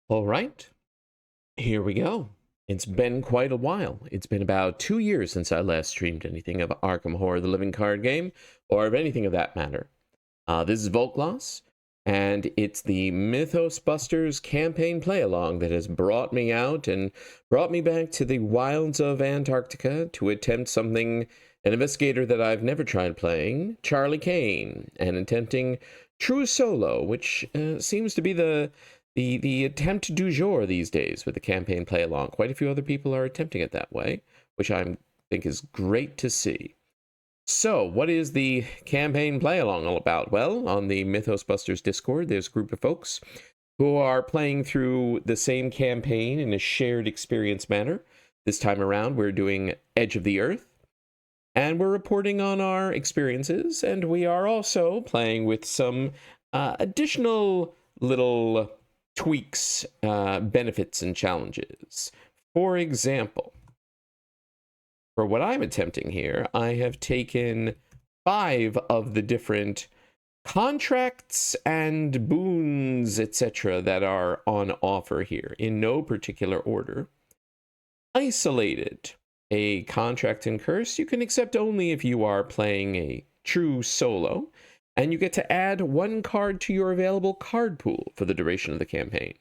All right, here we go. It's been quite a while. It's been about 2 years since I last streamed anything of Arkham Horror, the Living Card Game, or of anything of that matter. This is Volkgloss, and it's the Mythos Busters campaign play-along that has brought me out and brought me back to the wilds of Antarctica to attempt something, an investigator that I've never tried playing, Charlie Kane, and attempting True Solo, which seems to be the attempt du jour these days with the campaign play along. Quite a few other people are attempting it that way, which I think is great to see. So, what is the campaign play along all about? Well, on the Mythos Busters Discord, there's a group of folks who are playing through the same campaign in a shared experience manner. This time around, we're doing Edge of the Earth, and we're reporting on our experiences, and we are also playing with some additional little tweaks, benefits, and challenges. For example, for what I'm attempting here, I have taken 5 of the different contracts and boons, etc., that are on offer here, in no particular order. Isolated. A contract and curse you can accept only if you are playing a true solo, and you get to add 1 card to your available card pool for the duration of the campaign.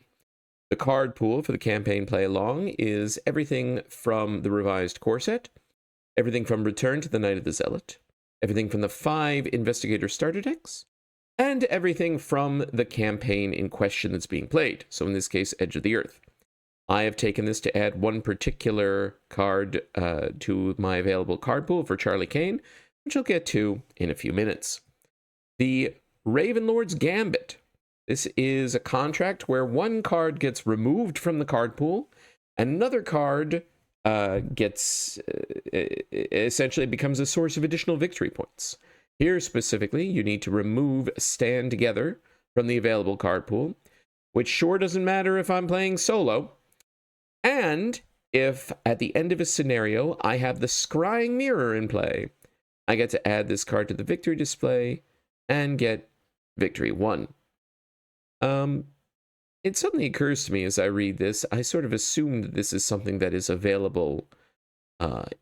The card pool for the campaign play along is everything from the revised core set, everything from Return to the Night of the Zealot, everything from the 5 Investigator starter decks, and everything from the campaign in question that's being played, so in this case, Edge of the Earth. I have taken this to add 1 particular card to my available card pool for Charlie Kane, which I'll get to in a few minutes. The Ravenlord's Gambit. This is a contract where 1 card gets removed from the card pool, and another card gets essentially becomes a source of additional victory points. Here specifically, you need to remove Stand Together from the available card pool, which sure doesn't matter if I'm playing solo. And if at the end of a scenario I have the Scrying Mirror in play, I get to add this card to the victory display and get victory 1. It suddenly occurs to me as I read this, I sort of assume that this is something that is available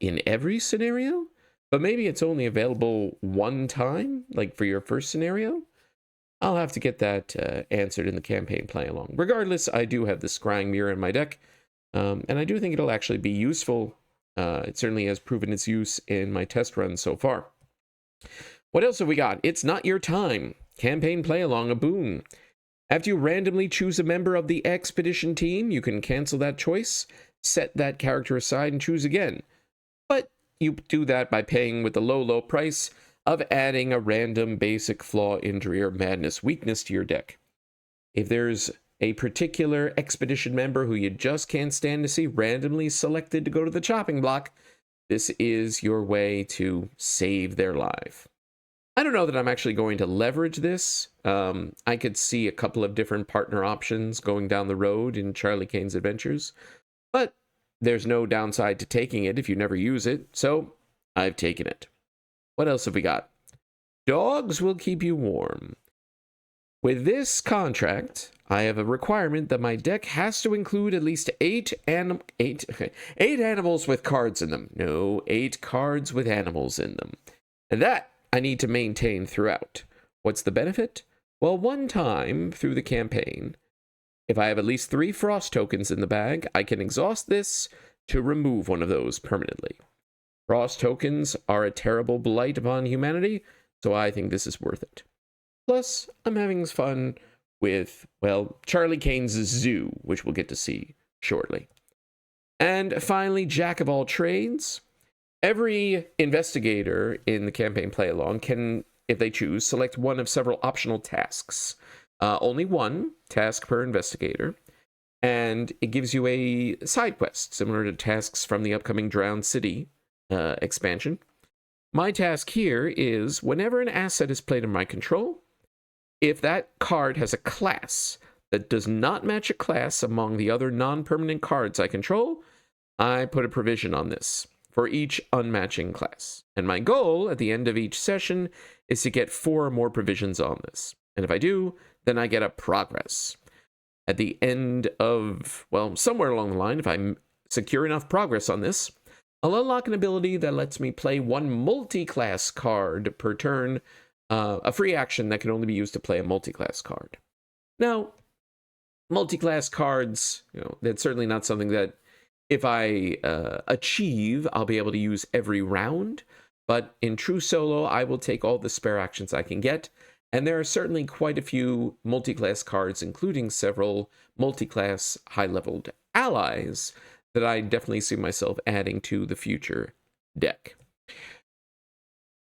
in every scenario, but maybe it's only available 1 time, like for your first scenario. I'll have to get that answered in the campaign play along. Regardless, I do have the Scrying Mirror in my deck, and I do think it'll actually be useful. It certainly has proven its use in my test run so far. What else have we got? It's Not Your Time. Campaign play along, a boon. After you randomly choose a member of the expedition team, you can cancel that choice, set that character aside, and choose again. But you do that by paying with the low price of adding a random basic flaw, injury, or madness weakness to your deck. If there's a particular expedition member who you just can't stand to see randomly selected to go to the chopping block, this is your way to save their life. I don't know that I'm actually going to leverage this. I could see a couple of different partner options going down the road in Charlie Kane's adventures, but there's no downside to taking it if you never use it, so I've taken it. What else have we got? Dogs will keep you warm. With this contract, I have a requirement that my deck has to include at least 8 animals with cards in them. No, 8 cards with animals in them. And that I need to maintain throughout. What's the benefit? Well, 1 time through the campaign, if I have at least 3 frost tokens in the bag, I can exhaust this to remove one of those permanently. Frost tokens are a terrible blight upon humanity, so I think this is worth it. Plus, I'm having fun with, well, Charlie Kane's zoo, which we'll get to see shortly. And finally, Jack of all trades. Every investigator in the campaign play along can, if they choose, select one of several optional tasks. Only 1 task per investigator, and it gives you a side quest similar to tasks from the upcoming Drowned City expansion. My task here is whenever an asset is played in my control, if that card has a class that does not match a class among the other non-permanent cards I control, I put a provision on this for each unmatching class. And my goal at the end of each session is to get 4 or more provisions on this. And if I do, then I get a progress. at the end of, well, somewhere along the line, if I secure enough progress on this, I'll unlock an ability that lets me play one multi-class card per turn, a free action that can only be used to play a multi-class card. Now, multi-class cards, that's certainly not something that if I achieve, I'll be able to use every round. But in true solo, I will take all the spare actions I can get. And there are certainly quite a few multi-class cards, including several multi-class high-leveled allies that I definitely see myself adding to the future deck.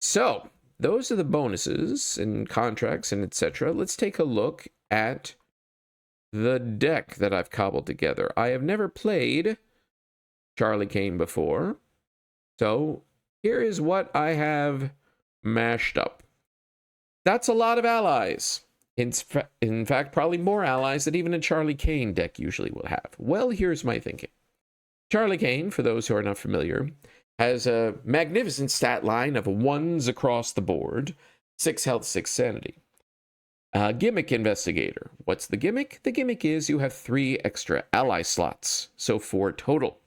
So, those are the bonuses and contracts and etc. Let's take a look at the deck that I've cobbled together. I have never played Charlie Kane before, so here is what I have mashed up. That's a lot of allies. In fact, probably more allies than even a Charlie Kane deck usually will have. Well, here's my thinking. Charlie Kane, for those who are not familiar, has a magnificent stat line of 1s across the board, 6 health, 6 sanity. Gimmick Investigator. What's the gimmick? The gimmick is you have 3 extra ally slots, so 4 total.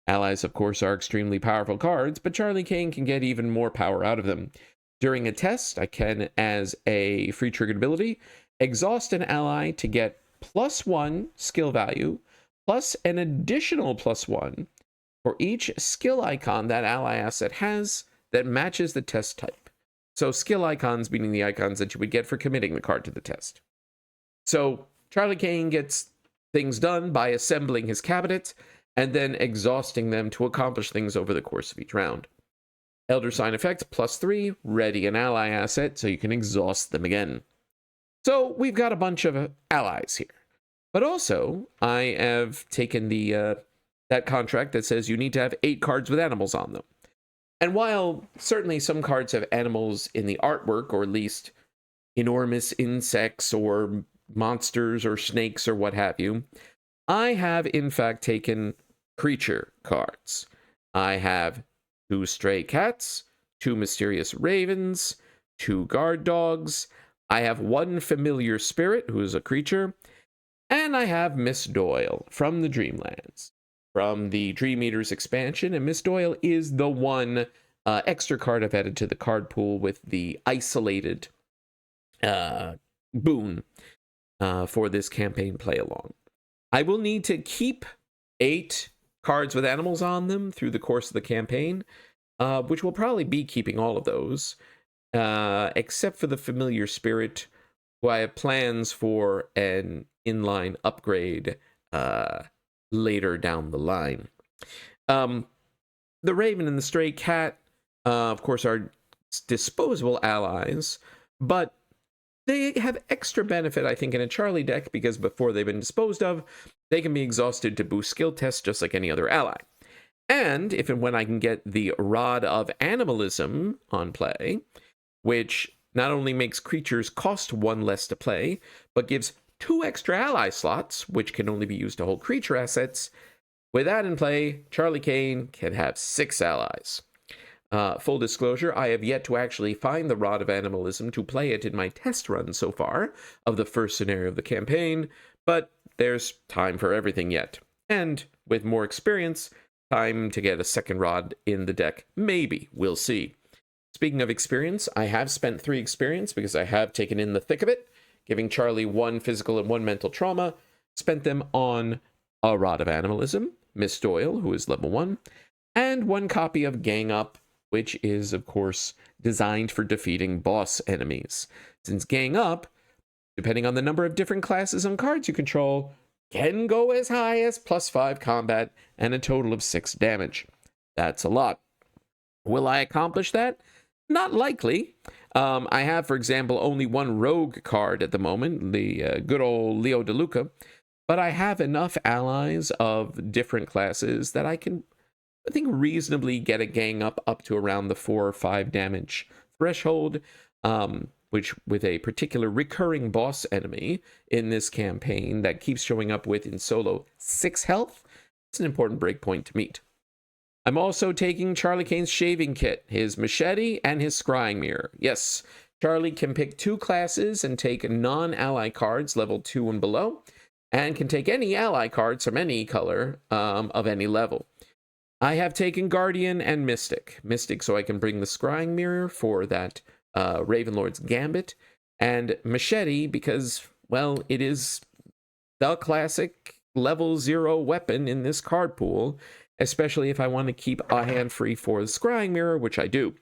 Allies, of course, are extremely powerful cards, but Charlie Kane can get even more power out of them. During a test, I can, as a free triggered ability, exhaust an ally to get +1 skill value, plus an additional +1 for each skill icon that ally asset has that matches the test type. So skill icons meaning the icons that you would get for committing the card to the test. So Charlie Kane gets things done by assembling his cabinet and then exhausting them to accomplish things over the course of each round. Elder Sign effect, +3, ready an ally asset so you can exhaust them again. So we've got a bunch of allies here. But also, I have taken that contract that says you need to have 8 cards with animals on them. And while certainly some cards have animals in the artwork, or at least enormous insects or monsters or snakes or what have you, I have in fact taken creature cards. I have 2 stray cats, 2 mysterious ravens, 2 guard dogs. I have 1 familiar spirit who is a creature. And I have Miss Doyle from the Dreamlands, from the Dream Eaters expansion. And Miss Doyle is the one extra card I've added to the card pool with the isolated boon for this campaign play along. I will need to keep 8 cards with animals on them through the course of the campaign, which will probably be keeping all of those, except for the familiar spirit, who I have plans for an inline upgrade later down the line. The raven and the stray cat, of course, are disposable allies, but they have extra benefit, I think, in a Charlie deck, because before they've been disposed of, they can be exhausted to boost skill tests just like any other ally. And if and when I can get the Rod of Animalism on play, which not only makes creatures cost 1 less to play, but gives 2 extra ally slots, which can only be used to hold creature assets. With that in play, Charlie Kane can have 6 allies. Full disclosure, I have yet to actually find the Rod of Animalism to play it in my test run so far of the first scenario of the campaign, but there's time for everything yet. And with more experience, time to get a second Rod in the deck. Maybe. We'll see. Speaking of experience, I have spent 3 experience because I have taken in the thick of it, giving Charlie 1 physical and 1 mental trauma, spent them on a Rod of Animalism, Miss Doyle, who is level 1, and 1 copy of Gang Up, which is, of course, designed for defeating boss enemies. Since Gang Up, depending on the number of different classes and cards you control, can go as high as +5 combat and a total of 6 damage. That's a lot. Will I accomplish that? Not likely. I have, for example, only 1 rogue card at the moment, the good old Leo DeLuca, but I have enough allies of different classes that I can, I think, reasonably get a gang up to around the 4 or 5 damage threshold, which with a particular recurring boss enemy in this campaign that keeps showing up with in solo 6 health, it's an important breakpoint to meet. I'm also taking Charlie Kane's shaving kit, his machete, and his scrying mirror. Yes, Charlie can pick 2 classes and take non-ally cards level 2 and below. and can take any ally cards from any color of any level. I have taken Guardian and Mystic. Mystic so I can bring the Scrying Mirror for that Ravenlord's Gambit, and Machete because, well, it is the classic level 0 weapon in this card pool, especially if I want to keep a hand free for the Scrying Mirror, which I do.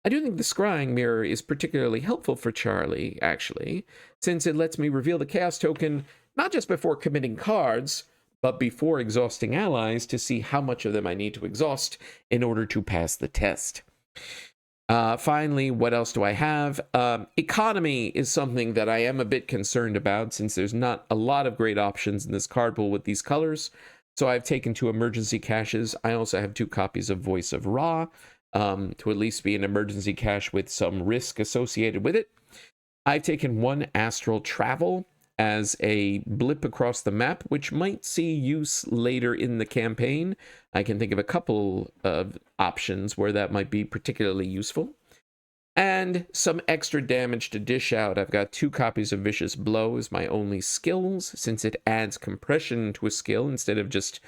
I do think the Scrying Mirror is particularly helpful for Charlie, actually, since it lets me reveal the Chaos Token not just before committing cards, but before exhausting allies to see how much of them I need to exhaust in order to pass the test. Finally, what else do I have? Economy is something that I am a bit concerned about since there's not a lot of great options in this card pool with these colors. So I've taken 2 emergency caches. I also have 2 copies of Voice of Ra to at least be an emergency cache with some risk associated with it. I've taken 1 Astral Travel as a blip across the map, which might see use later in the campaign. I can think of a couple of options where that might be particularly useful. And some extra damage to dish out. I've got 2 copies of Vicious Blow as my only skills, since it adds compression to a skill instead of just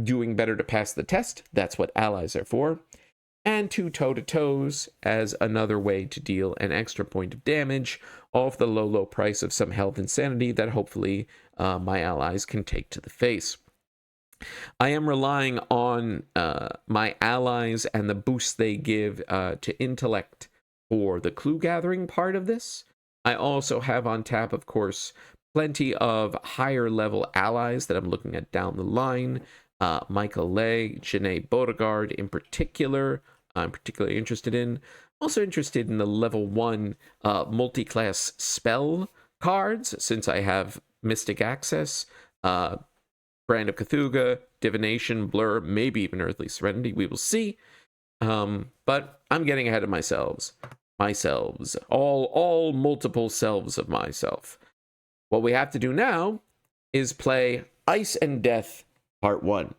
doing better to pass the test. That's what allies are for. And 2 toe-to-toes as another way to deal an extra point of damage off the low price of some health and sanity that hopefully my allies can take to the face. I am relying on my allies and the boost they give to intellect for the clue gathering part of this. I also have on tap, of course, plenty of higher level allies that I'm looking at down the line. Michael Lay, Janae Beauregard in particular, I'm particularly interested in. Also interested in the level 1 multi-class spell cards, since I have Mystic Access, Brand of Cthulhu, Divination, Blur, maybe even Earthly Serenity. We will see. But I'm getting ahead of myself. All multiple selves of myself. What we have to do now is play Ice and Death Part 1.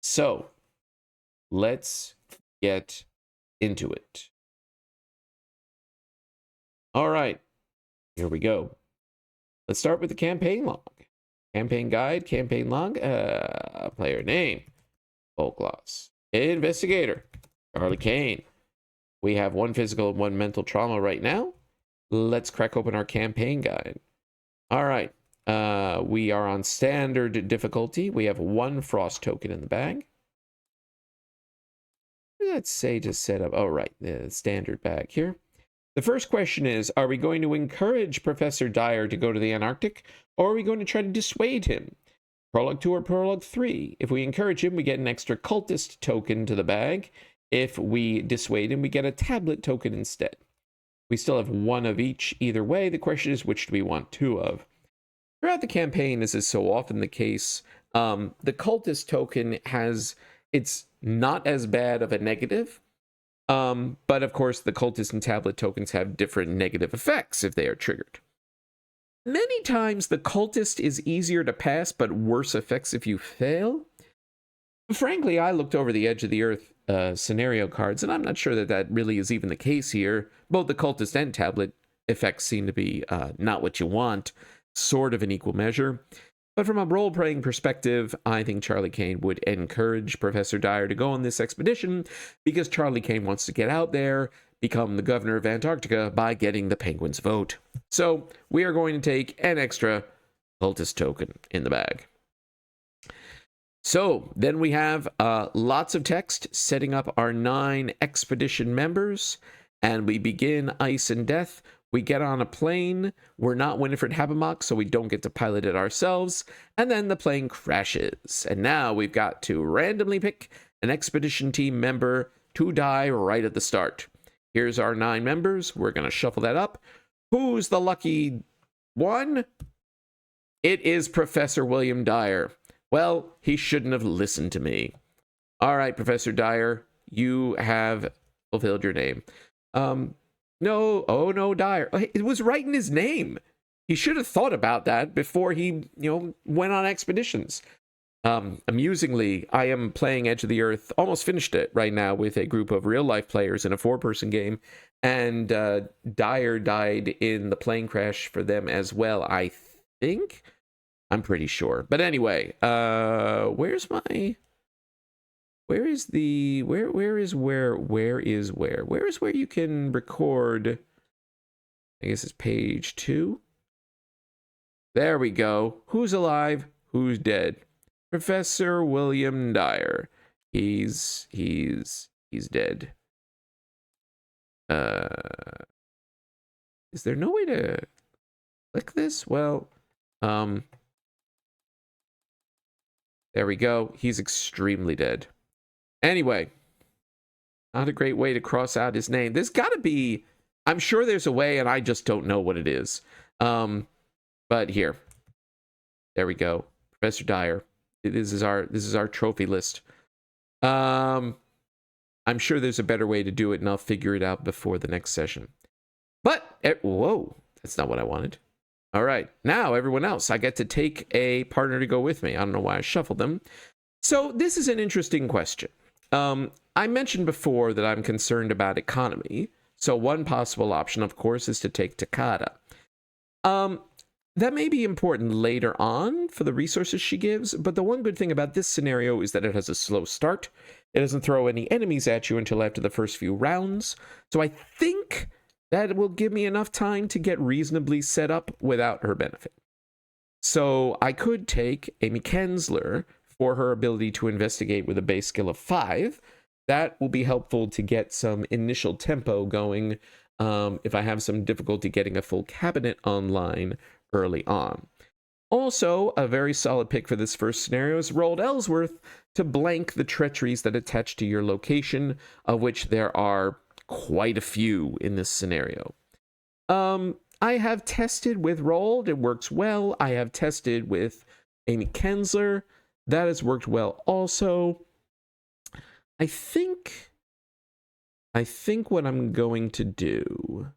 So, let's get into it. All right, here we go. Let's start with the campaign log. Campaign guide, campaign log, player name, Volkloss. Investigator, Charlie Kane. We have 1 physical and 1 mental trauma right now. Let's crack open our campaign guide. All right, we are on standard difficulty. We have 1 frost token in the bag. Let's say to set up, oh right, the standard bag here. The first question is, are we going to encourage Professor Dyer to go to the Antarctic, or are we going to try to dissuade him? Prologue 2 or Prologue 3? If we encourage him, we get an extra cultist token to the bag. If we dissuade him, we get a tablet token instead. We still have 1 of each either way. The question is, which do we want 2 of? Throughout the campaign, as is so often the case, the cultist token it's not as bad of a negative. But of course, the cultist and tablet tokens have different negative effects if they are triggered. Many times, the cultist is easier to pass, but worse effects if you fail. Frankly, I looked over the Edge of the Earth scenario cards, and I'm not sure that that really is even the case here. Both the cultist and tablet effects seem to be not what you want, sort of in equal measure. But from a role-playing perspective, I think Charlie Kane would encourage Professor Dyer to go on this expedition because Charlie Kane wants to get out there, become the governor of Antarctica by getting the Penguins' vote. So we are going to take an extra cultist token in the bag. So then we have lots of text setting up our 9 expedition members, and we begin Ice and Death. We get on a plane. We're not Winifred Habermock, so we don't get to pilot it ourselves. And then the plane crashes. And now we've got to randomly pick an expedition team member to die right at the start. Here's our 9 members. We're going to shuffle that up. Who's the lucky one? It is Professor William Dyer. Well, he shouldn't have listened to me. All right, Professor Dyer, you have fulfilled your name. No, oh no, Dyer. It was right in his name. He should have thought about that before he, went on expeditions. Amusingly, I am playing Edge of the Earth, almost finished it right now with a group of real-life players in a 4-person game, and Dyer died in the plane crash for them as well, I think. I'm pretty sure. But anyway, where is where you can record? I guess it's page 2. There we go. Who's alive? Who's dead? Professor William Dyer. He's dead. Is there no way to click this? Well, there we go. He's extremely dead. Anyway, not a great way to cross out his name. There's got to be, I'm sure there's a way, and I just don't know what it is. But here, there we go. Professor Dyer. This is our trophy list. I'm sure there's a better way to do it, and I'll figure it out before the next session. But, whoa, that's not what I wanted. All right, now everyone else, I get to take a partner to go with me. I don't know why I shuffled them. So this is an interesting question. I mentioned before that I'm concerned about economy. So one possible option, of course, is to take Takada. That may be important later on for the resources she gives, but the one good thing about this scenario is that it has a slow start. It doesn't throw any enemies at you until after the first few rounds. So I think that will give me enough time to get reasonably set up without her benefit. So I could take Amy Kensler for her ability to investigate with a base skill of 5. That will be helpful to get some initial tempo going if I have some difficulty getting a full cabinet online early on. Also, a very solid pick for this first scenario is Roald Ellsworth to blank the treacheries that attach to your location, of which there are quite a few in this scenario. I have tested with Roald. It works well. I have tested with Amy Kensler. That has worked well also. I think what I'm going to do,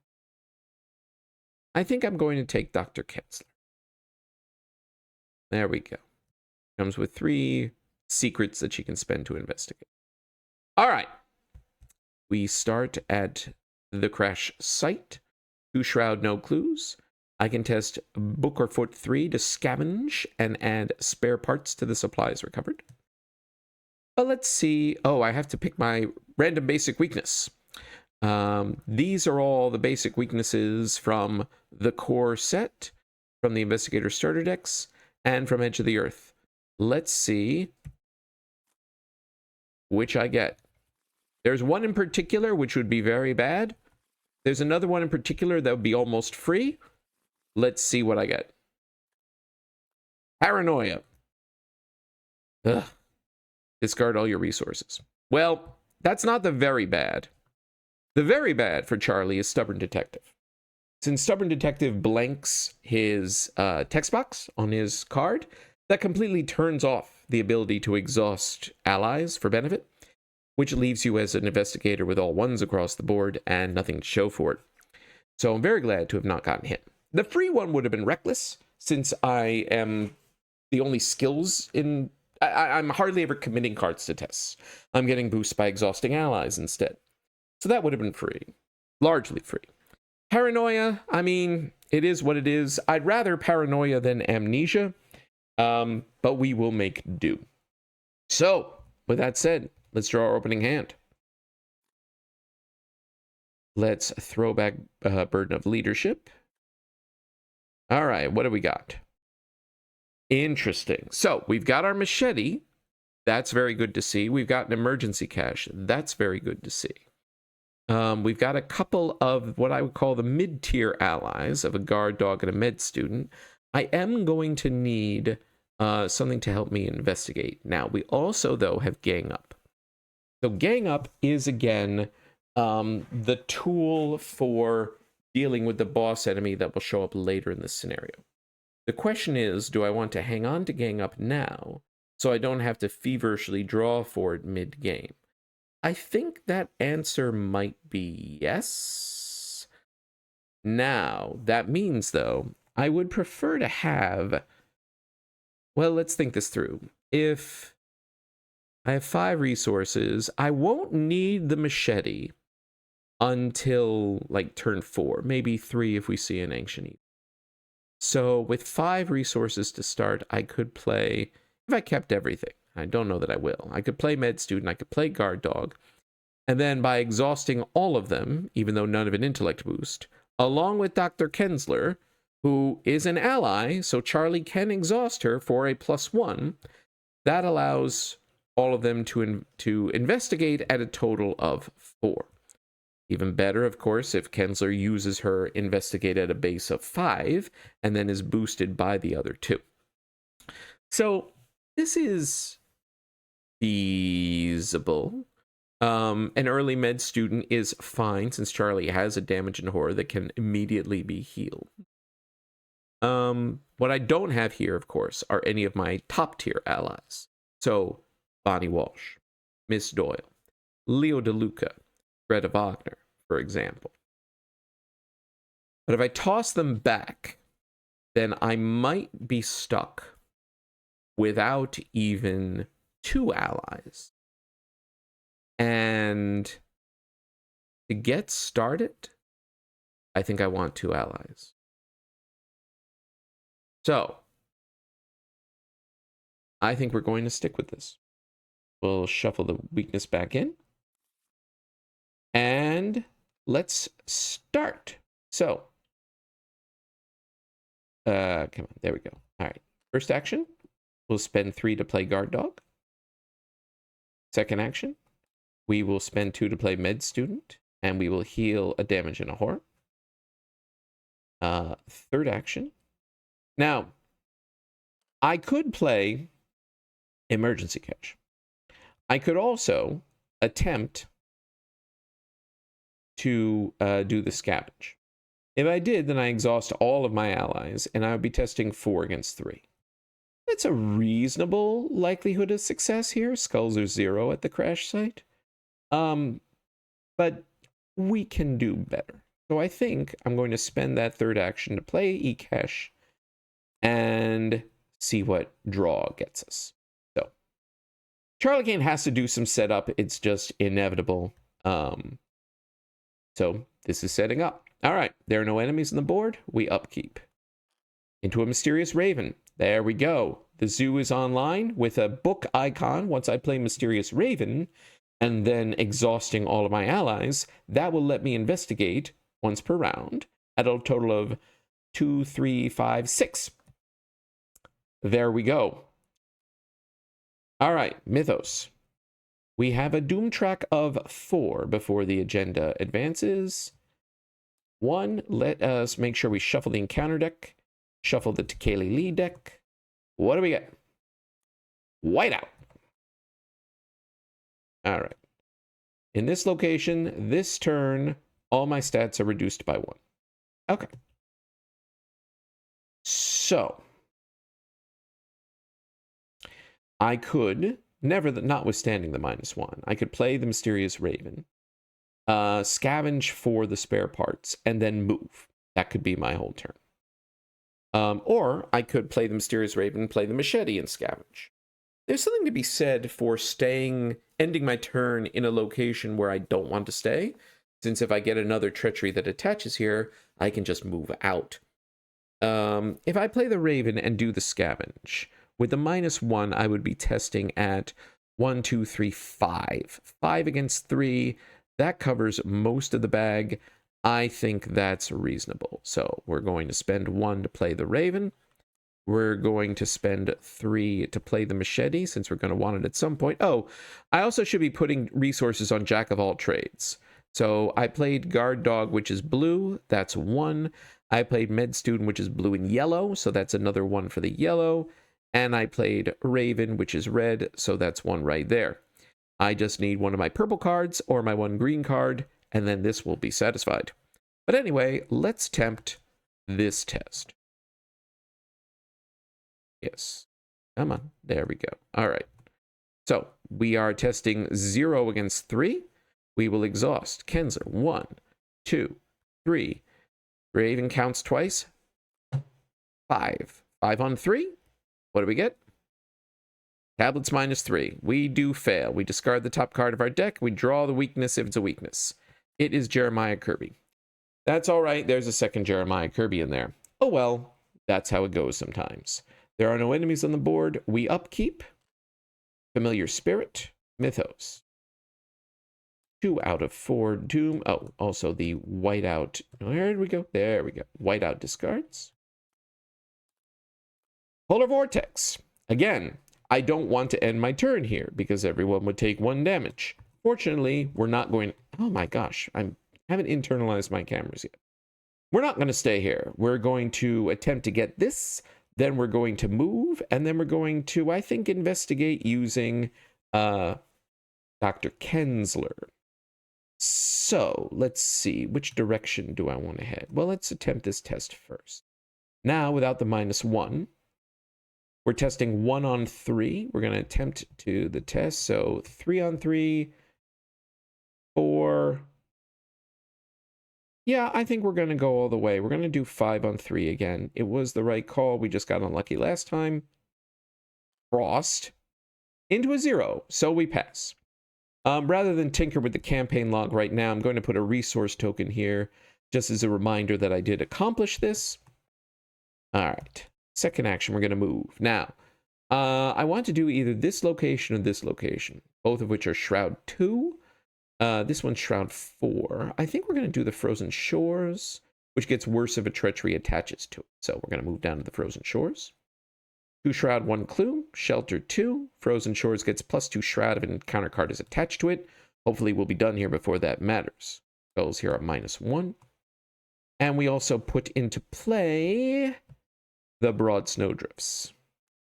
I think I'm going to take Dr. Kensler. There we go. Comes with 3 secrets that she can spend to investigate. All right. We start at the crash site. 2 shroud, no clues. I can test Book or Foot 3 to scavenge and add spare parts to the supplies recovered. But let's see. Oh, I have to pick my random basic weakness. These are all the basic weaknesses from the core set, from the Investigator Starter Decks, and from Edge of the Earth. Let's see which I get. There's one in particular which would be very bad. There's another one in particular that would be almost free. Let's see what I get. Paranoia. Ugh. Discard all your resources. Well, that's not the very bad. The very bad for Charlie is Stubborn Detective. Since Stubborn Detective blanks his text box on his card, that completely turns off the ability to exhaust allies for benefit, which leaves you as an investigator with all 1s across the board and nothing to show for it. So I'm very glad to have not gotten hit. The free one would have been Reckless, since I am the only skills in... I'm hardly ever committing cards to tests. I'm getting boosts by exhausting allies instead. So that would have been free. Largely free. Paranoia, I mean, it is what it is. I'd rather Paranoia than Amnesia, but we will make do. So, with that said, let's draw our opening hand. Let's throw back Burden of Leadership. All right, what do we got? Interesting. So, we've got our machete. That's very good to see. We've got an emergency cache. That's very good to see. We've got a couple of what I would call the mid-tier allies of a guard dog and a med student. I am going to need something to help me investigate. Now, we also, though, have Gang Up. So Gang Up is, again, the tool for dealing with the boss enemy that will show up later in this scenario. The question is, do I want to hang on to Gang Up now so I don't have to feverishly draw for it mid-game? I think that answer might be yes. Now, that means, though, I would prefer to have... Well, let's think this through. If I have 5 resources, I won't need the machete until, like, turn 4. Maybe 3 if we see an Ancient Evil. So with 5 resources to start, I could play, if I kept everything, I don't know that I will, I could play Med Student, I could play Guard Dog, and then by exhausting all of them, even though none of an intellect boost, along with Dr. Kensler, who is an ally, so Charlie can exhaust her for a +1, that allows all of them to investigate at a total of 4. Even better, of course, if Kensler uses her investigate at a base of 5 and then is boosted by the other 2. So this is feasible. An early med student is fine since Charlie has a damage and horror that can immediately be healed. What I don't have here, of course, are any of my top tier allies. So Bonnie Walsh, Miss Doyle, Leo DeLuca, Greta Wagner, for example. But if I toss them back, then I might be stuck without even 2 allies. And to get started, I think I want 2 allies. So I think we're going to stick with this. We'll shuffle the weakness back in. And let's start. So, come on, there we go. All right, first action, we'll spend 3 to play Guard Dog. Second action, we will spend 2 to play Med Student, and we will heal a damage and a horror. Third action. Now, I could play Emergency Cache. I could also attempt to do the Scavenge. If I did, then I exhaust all of my allies, and I would be testing 4 against 3. That's a reasonable likelihood of success here. Skulls are 0 at the crash site. But we can do better. So I think I'm going to spend that third action to play eCache and see what draw gets us. So Charlie Kane has to do some setup. It's just inevitable. So this is setting up. All right, there are no enemies on the board. We upkeep. Into a Mysterious Raven. There we go. The zoo is online with a book icon. Once I play Mysterious Raven and then exhausting all of my allies, that will let me investigate once per round at a total of 2, 3, 5, 6. There we go. All right, Mythos. We have a Doom track of 4 before the agenda advances. 1, let us make sure we shuffle the encounter deck, shuffle the Tekeli Lee deck. What do we get? Whiteout. All right. In this location, this turn, all my stats are reduced by 1. Okay. So, I could, notwithstanding the -1, I could play the Mysterious Raven, scavenge for the spare parts, and then move. That could be my whole turn. Or I could play the Mysterious Raven, play the machete, and scavenge. There's something to be said for ending my turn in a location where I don't want to stay, since if I get another treachery that attaches here, I can just move out. If I play the Raven and do the scavenge, with the -1, I would be testing at 1, 2, 3, 5. 5 against 3, that covers most of the bag. I think that's reasonable. So we're going to spend 1 to play the Raven. We're going to spend 3 to play the machete, since we're going to want it at some point. Oh, I also should be putting resources on Jack of all trades. So I played Guard Dog, which is blue. That's 1. I played Med Student, which is blue and yellow. So that's another 1 for the yellow. And I played Raven, which is red. So that's 1 right there. I just need one of my purple cards or my 1 green card, and then this will be satisfied. But anyway, let's tempt this test. Yes. Come on. There we go. All right. So we are testing 0 against 3. We will exhaust Kensler. 1, 2, 3. Raven counts twice. 5. 5 on 3. What do we get? Tablets -3. We do fail. We discard the top card of our deck. We draw the weakness if it's a weakness. It is Jeremiah Kirby. That's all right. There's a second Jeremiah Kirby in there. Oh well. That's how it goes sometimes. There are no enemies on the board. We upkeep. Familiar Spirit. Mythos. 2 out of 4. Doom. Oh, also the whiteout. Where did we go? There we go. Whiteout discards. Polar Vortex. Again, I don't want to end my turn here because everyone would take 1 damage. Fortunately, we're not going... Oh my gosh, I haven't internalized my cameras yet. We're not going to stay here. We're going to attempt to get this, then we're going to move, and then we're going to, I think, investigate using Dr. Kensler. So, let's see. Which direction do I want to head? Well, let's attempt this test first. Now, without the -1, we're testing 1 on 3. We're going to attempt to the test. So 3 on 3, 4. Yeah, I think we're going to go all the way. We're going to do 5 on 3 again. It was the right call. We just got unlucky last time. Frost into a 0. So we pass. Rather than tinker with the campaign log right now, I'm going to put a resource token here just as a reminder that I did accomplish this. All right. Second action, we're going to move. Now, I want to do either this location or this location, both of which are Shroud 2. This one's Shroud 4. I think we're going to do the Frozen Shores, which gets worse if a treachery attaches to it. So we're going to move down to the Frozen Shores. 2 Shroud, 1 Clue. Shelter 2. Frozen Shores gets +2 Shroud if an encounter card is attached to it. Hopefully we'll be done here before that matters. Goals here are -1. And we also put into play the Broad Snowdrifts,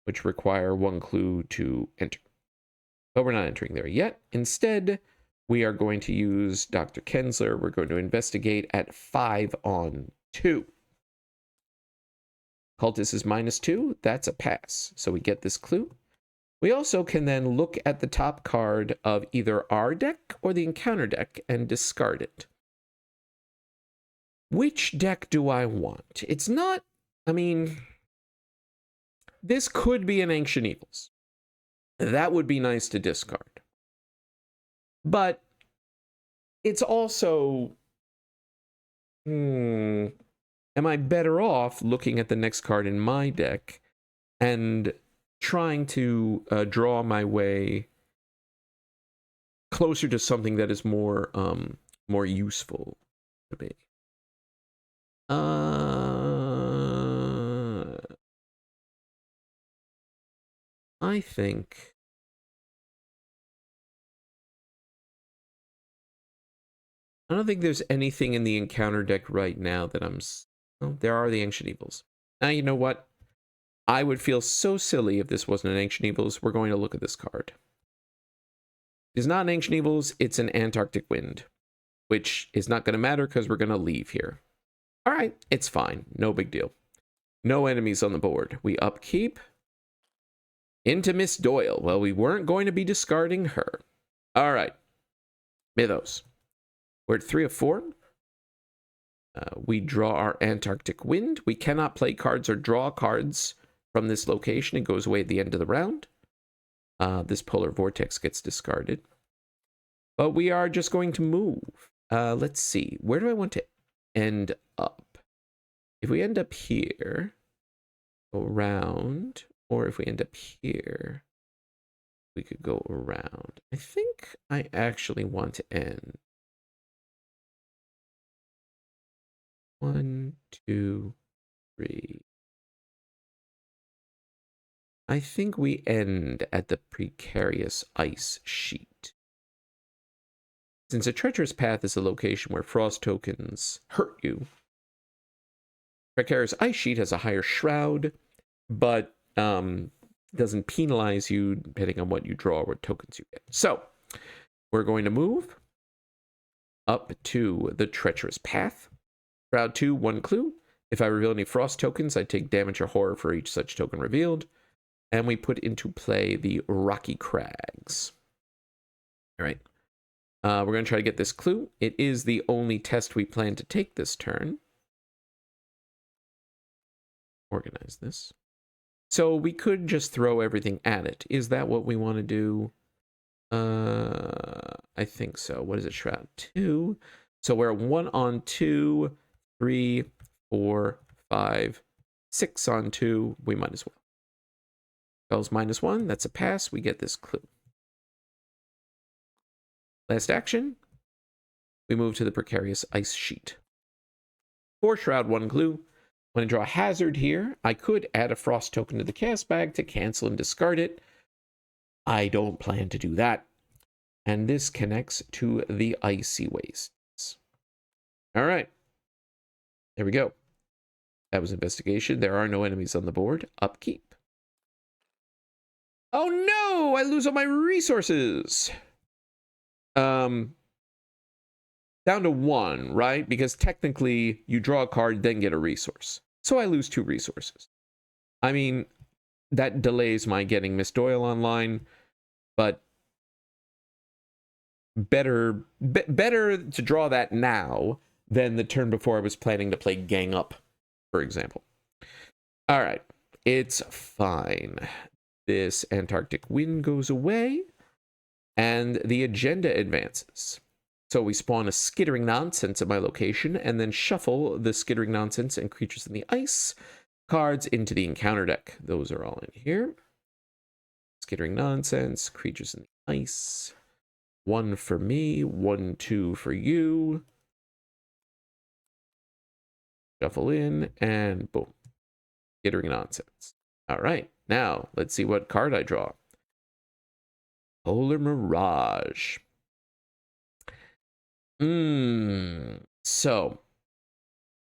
which require 1 clue to enter. But we're not entering there yet. Instead, we are going to use Dr. Kensler. We're going to investigate at 5 on 2. Cultist is -2. That's a pass. So we get this clue. We also can then look at the top card of either our deck or the encounter deck and discard it. Which deck do I want? It's not, I mean... This could be an Ancient Evils. That would be nice to discard. But it's also... am I better off looking at the next card in my deck and trying to draw my way closer to something that is more more useful to me? I think I don't think there's anything in the encounter deck right now that I'm... Well, there are the Ancient Evils. Now, you know what? I would feel so silly if this wasn't an Ancient Evils. We're going to look at this card. It's not an Ancient Evils, it's an Antarctic Wind, which is not going to matter because we're going to leave here. All right, it's fine. No big deal. No enemies on the board. We upkeep. Into Miss Doyle. Well, we weren't going to be discarding her. All right. Mythos. We're at 3 of 4. We draw our Antarctic Wind. We cannot play cards or draw cards from this location. It goes away at the end of the round. This Polar Vortex gets discarded. But we are just going to move. Let's see. Where do I want to end up? If we end up here, go around, or if we end up here, we could go around. I think I actually want to end 1, 2, 3. I think we end at the Precarious Ice Sheet. Since a Treacherous Path is a location where frost tokens hurt you, Precarious Ice Sheet has a higher shroud, but doesn't penalize you depending on what you draw or what tokens you get. So, we're going to move up to the Treacherous Path. Shroud 2, 1 clue. If I reveal any frost tokens, I take damage or horror for each such token revealed. And we put into play the Rocky Crags. All right. We're going to try to get this clue. It is the only test we plan to take this turn. Organize this. So we could just throw everything at it. Is that what we want to do? I think so. What is it? Shroud 2. So we're 1 on 2, 3, 4, 5, 6 on 2. We might as well. Spells -1. That's a pass. We get this clue. Last action. We move to the precarious ice sheet. 4 shroud, 1 clue. When I draw a hazard here, I could add a frost token to the cast bag to cancel and discard it. I don't plan to do that. And this connects to the icy wastes. All right. There we go. That was investigation. There are no enemies on the board. Upkeep. Oh no! I lose all my resources. Down to 1, right? Because technically you draw a card, then get a resource. So I lose 2 resources. I mean, that delays my getting Miss Doyle online, but better to draw that now than the turn before I was planning to play Gang Up, for example. All right, it's fine. This Antarctic wind goes away, and the agenda advances. So we spawn a Skittering Nonsense at my location, and then shuffle the Skittering Nonsense and Creatures in the Ice cards into the encounter deck. Those are all in here. Skittering Nonsense, Creatures in the Ice. 1 for me, 1, 2 for you. Shuffle in, and boom. Skittering Nonsense. All right, now let's see what card I draw. Polar Mirage. So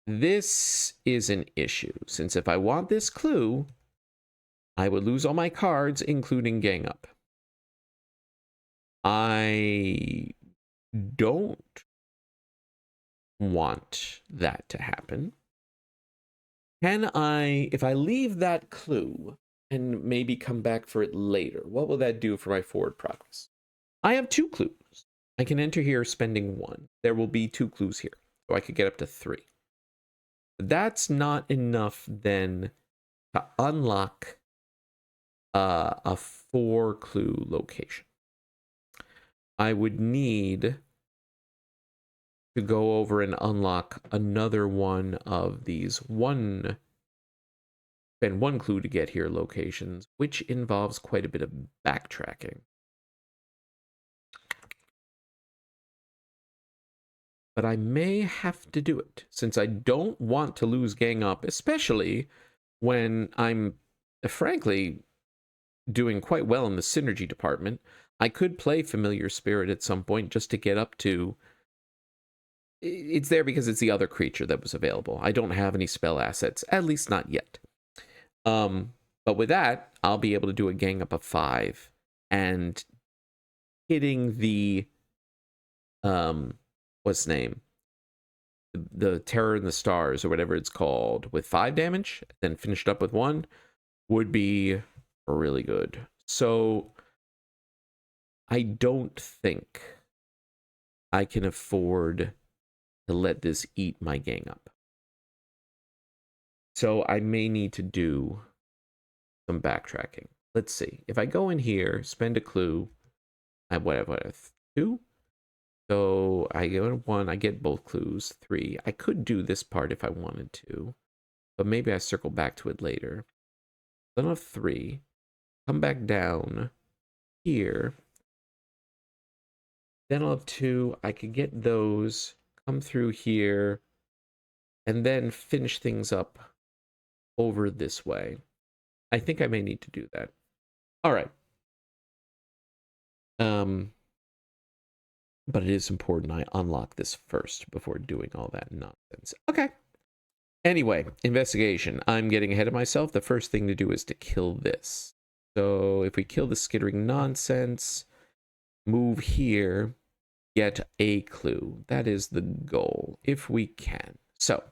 this is an issue, since if I want this clue, I would lose all my cards, including Gang Up. I don't want that to happen. Can I, if I leave that clue and maybe come back for it later, what will that do for my forward progress? I have 2 clues. I can enter here spending 1. There will be 2 clues here, so I could get up to 3. That's not enough then to unlock a 4 clue location. I would need to go over and unlock another one of these spend 1 clue to get here locations, which involves quite a bit of backtracking. But I may have to do it, since I don't want to lose Gang Up, especially when I'm, frankly, doing quite well in the synergy department. I could play Familiar Spirit at some point just to get up to... It's there because it's the other creature that was available. I don't have any spell assets, at least not yet. But with that, I'll be able to do a Gang Up of 5, and hitting the... what's the name? The Terror in the Stars, or whatever it's called, with 5 damage, then finished up with 1, would be really good. So I don't think I can afford to let this eat my Gang Up. So I may need to do some backtracking. Let's see. If I go in here, spend a clue, I have whatever, 2? So I get 1, I get both clues. 3. I could do this part if I wanted to, but maybe I circle back to it later. Then I'll have 3. Come back down here. Then I'll have 2. I could get those, come through here, and then finish things up over this way. I think I may need to do that. All right. But it is important I unlock this first before doing all that nonsense. Okay. Anyway, investigation. I'm getting ahead of myself. The first thing to do is to kill this. So if we kill the Skittering Nonsense, move here, get a clue. That is the goal, if we can. So,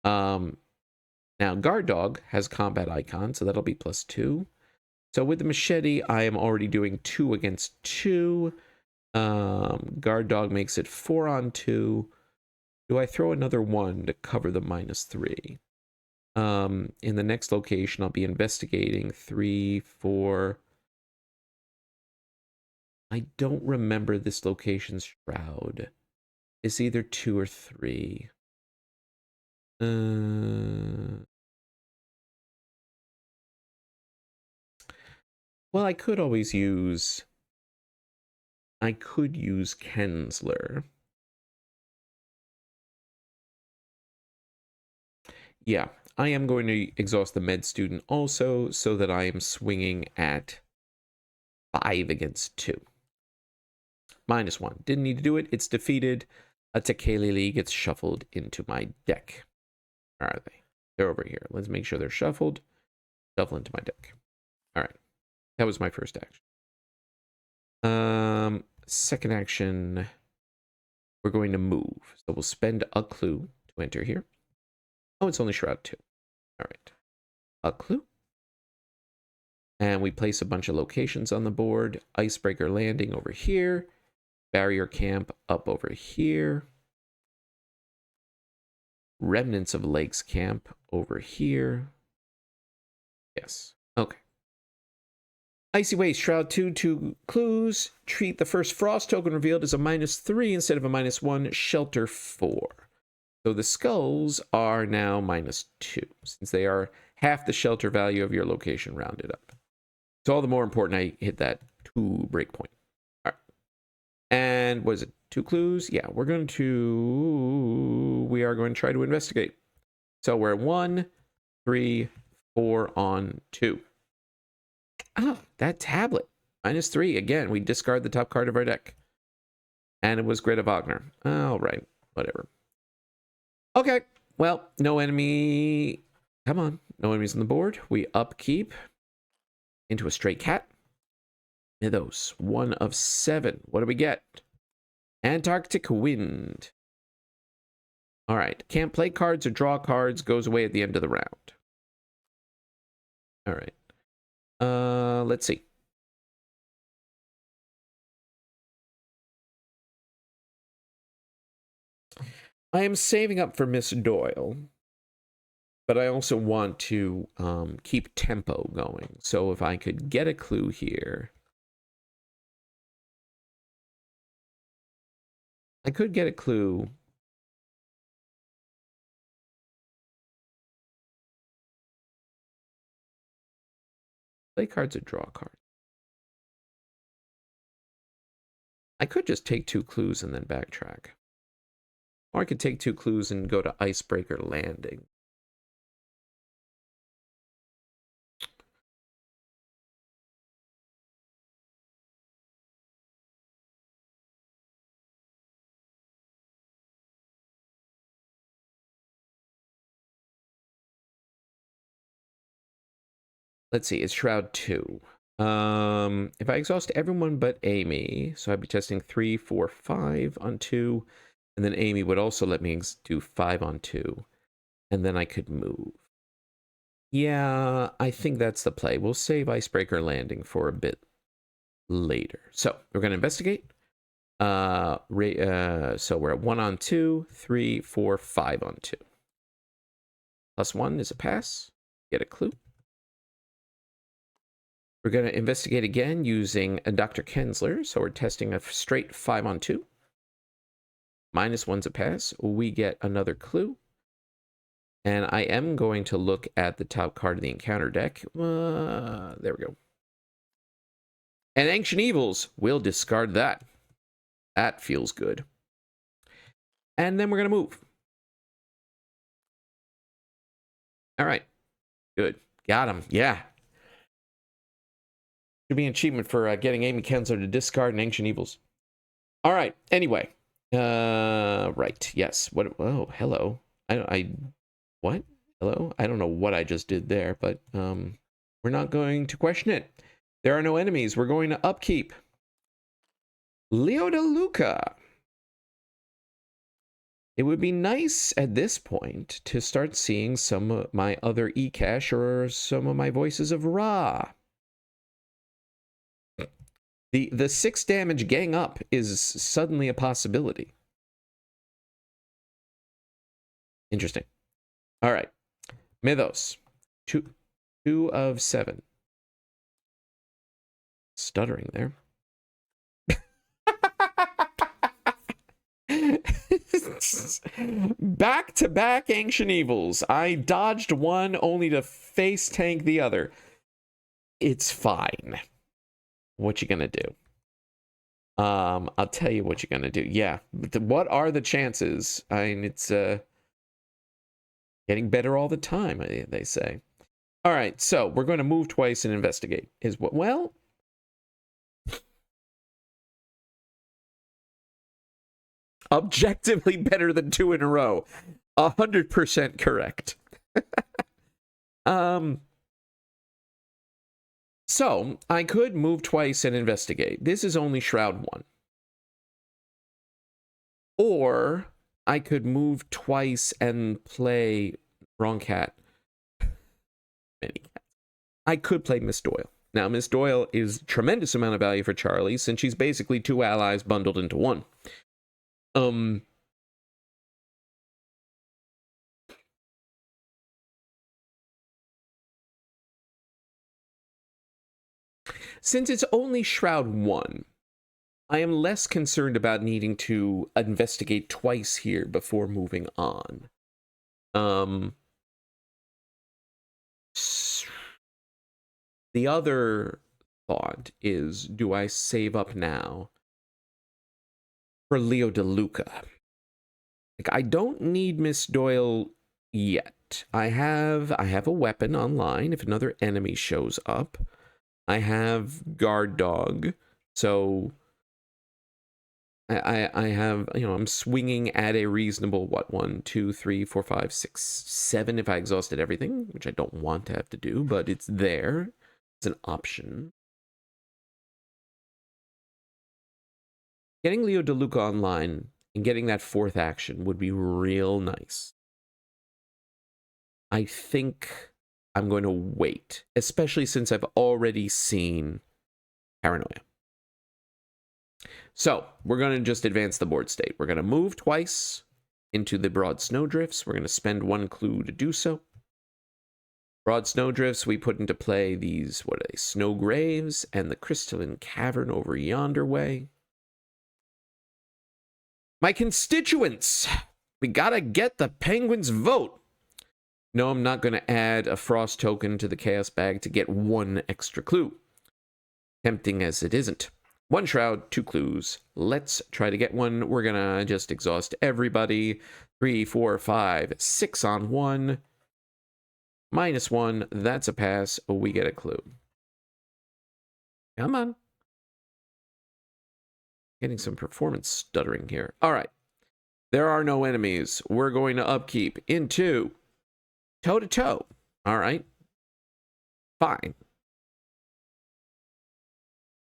now Guard Dog has combat icon, so that'll be +2. So with the machete, I am already doing 2 against 2. Guard Dog makes it 4 on 2. Do I throw another 1 to cover the -3? In the next location, I'll be investigating 3, 4. I don't remember this location's shroud. It's either 2 or 3. Well, I could always use... I could use Kensler. Yeah, I am going to exhaust the med student also, so that I am swinging at 5 against 2. -1. Didn't need to do it. It's defeated. A Tekelili gets shuffled into my deck. Where are they? They're over here. Let's make sure they're shuffled. Shuffle into my deck. All right. That was my first action. Second action, we're going to move. So we'll spend a clue to enter here. Oh, it's only Shroud 2. All right. A clue. And we place a bunch of locations on the board. Icebreaker Landing over here. Barrier Camp up over here. Remnants of Lakes Camp over here. Yes. Okay. Icy Waste, Shroud 2, 2 clues. Treat the first Frost token revealed as a -3 instead of a -1. Shelter 4. So the skulls are now -2, since they are half the shelter value of your location rounded up. It's all the more important I hit that 2 breakpoint. All right. And was it 2 clues? Yeah, we are going to try to investigate. So we're 1, 3, 4 on 2. Ah, that tablet. -3. Again, we discard the top card of our deck. And it was Greta Wagner. All right, whatever. Okay, well, no enemy. Come on, no enemies on the board. We upkeep into a stray cat. Mythos, 1 of 7. What do we get? Antarctic Wind. All right, can't play cards or draw cards. Goes away at the end of the round. All right. Let's see. I am saving up for Miss Doyle, but I also want to keep tempo going. So if I could get a clue here, I could get a clue. Play cards or draw cards. I could just take 2 clues and then backtrack. Or I could take 2 clues and go to Icebreaker Landing. Let's see, it's Shroud 2. If I exhaust everyone but Amy, so I'd be testing 3, 4, 5 on 2, and then Amy would also let me do 5 on 2, and then I could move. Yeah, I think that's the play. We'll save Icebreaker Landing for a bit later. So we're going to investigate. So we're at 1 on 2, 3, 4, 5 on 2. +1 is a pass. Get a clue. We're going to investigate again using Dr. Kensler. So we're testing a straight 5 on 2. -1's a pass. We get another clue. And I am going to look at the top card of the encounter deck. There we go. And Ancient Evils. We'll discard that. That feels good. And then we're going to move. All right. Good. Got him. Yeah. Should be an achievement for getting Amy Kensler to discard an Ancient Evils. All right. Anyway. Right. Yes. What? Oh, hello. What? Hello? I don't know what I just did there, but we're not going to question it. There are no enemies. We're going to upkeep. Leo De Luca. It would be nice at this point to start seeing some of my other eCash or some of my Voices of Ra. The 6 damage gang up is suddenly a possibility. Interesting. All right. Mythos. 2 of 7. Stuttering there. Back-to-back Ancient Evils. I dodged one only to face tank the other. It's fine. what you gonna do? I'll tell you what you're gonna do. Yeah, what are the chances? I mean, it's getting better all the time, they say. All right, so we're going to move twice and investigate. Is what? Well, objectively better than 2 in a row. 100% correct. So I could move twice and investigate. This is only Shroud 1. Or I could move twice and play wrong cat. Many cats. I could play Miss Doyle. Now, Miss Doyle is a tremendous amount of value for Charlie, since she's basically 2 allies bundled into 1. Since it's only Shroud 1, I am less concerned about needing to investigate twice here before moving on. The other thought is, do I save up now for Leo DeLuca? Like, I don't need Miss Doyle yet. I have a weapon online if another enemy shows up. I have Guard Dog, so I have, you know, I'm swinging at a reasonable, what, 1, 2, 3, 4, 5, 6, 7 if I exhausted everything, which I don't want to have to do, but it's there. It's an option. Getting Leo DeLuca online and getting that 4th action would be real nice. I think I'm going to wait, especially since I've already seen Paranoia. So we're going to just advance the board state. We're going to move twice into the Broad Snowdrifts. We're going to spend 1 clue to do so. Broad Snowdrifts, we put into play these, what are they, Snow Graves and the Crystalline Cavern over yonder way. My constituents, we gotta get the Penguins' vote. No, I'm not going to add a Frost token to the Chaos Bag to get 1 extra clue. Tempting as it isn't. 1 Shroud, 2 clues. Let's try to get 1. We're going to just exhaust everybody. 3, 4, 5, 6 on 1. -1. That's a pass. We get a clue. Come on. Getting some performance stuttering here. All right. There are no enemies. We're going to upkeep into toe-to-toe. All right. Fine.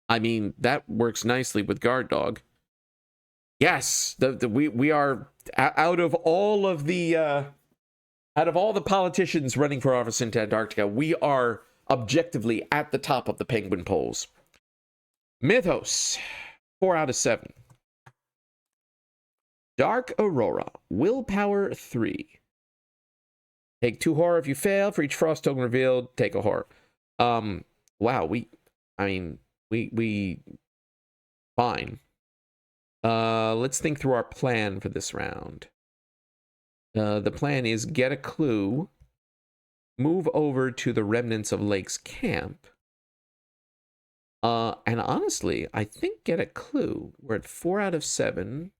I mean, that works nicely with Guard Dog. Yes, we are out of all the politicians running for office into Antarctica, we are objectively at the top of the penguin polls. Mythos, 4 out of 7. Dark Aurora, willpower 3. Take 2 horror if you fail. For each Frost token revealed, take a horror. Wow, we fine. Let's think through our plan for this round. The plan is get a clue, move over to the Remnants of Lake's camp, and honestly, I think get a clue. We're at 4 out of 7.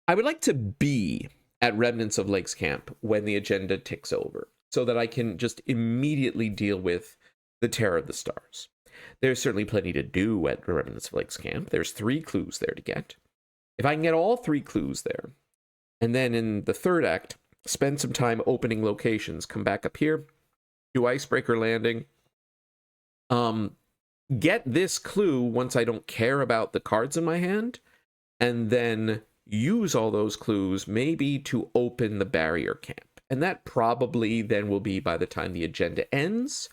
I would like to be at Remnants of Lake's camp when the agenda ticks over, so that I can just immediately deal with the Terror of the Stars. There's certainly plenty to do at Remnants of Lake's camp. There's 3 clues there to get. If I can get all 3 clues there, and then in the 3rd act, spend some time opening locations, come back up here, do Icebreaker Landing, get this clue once I don't care about the cards in my hand, and then use all those clues maybe to open the barrier camp. And that probably then will be by the time the agenda ends.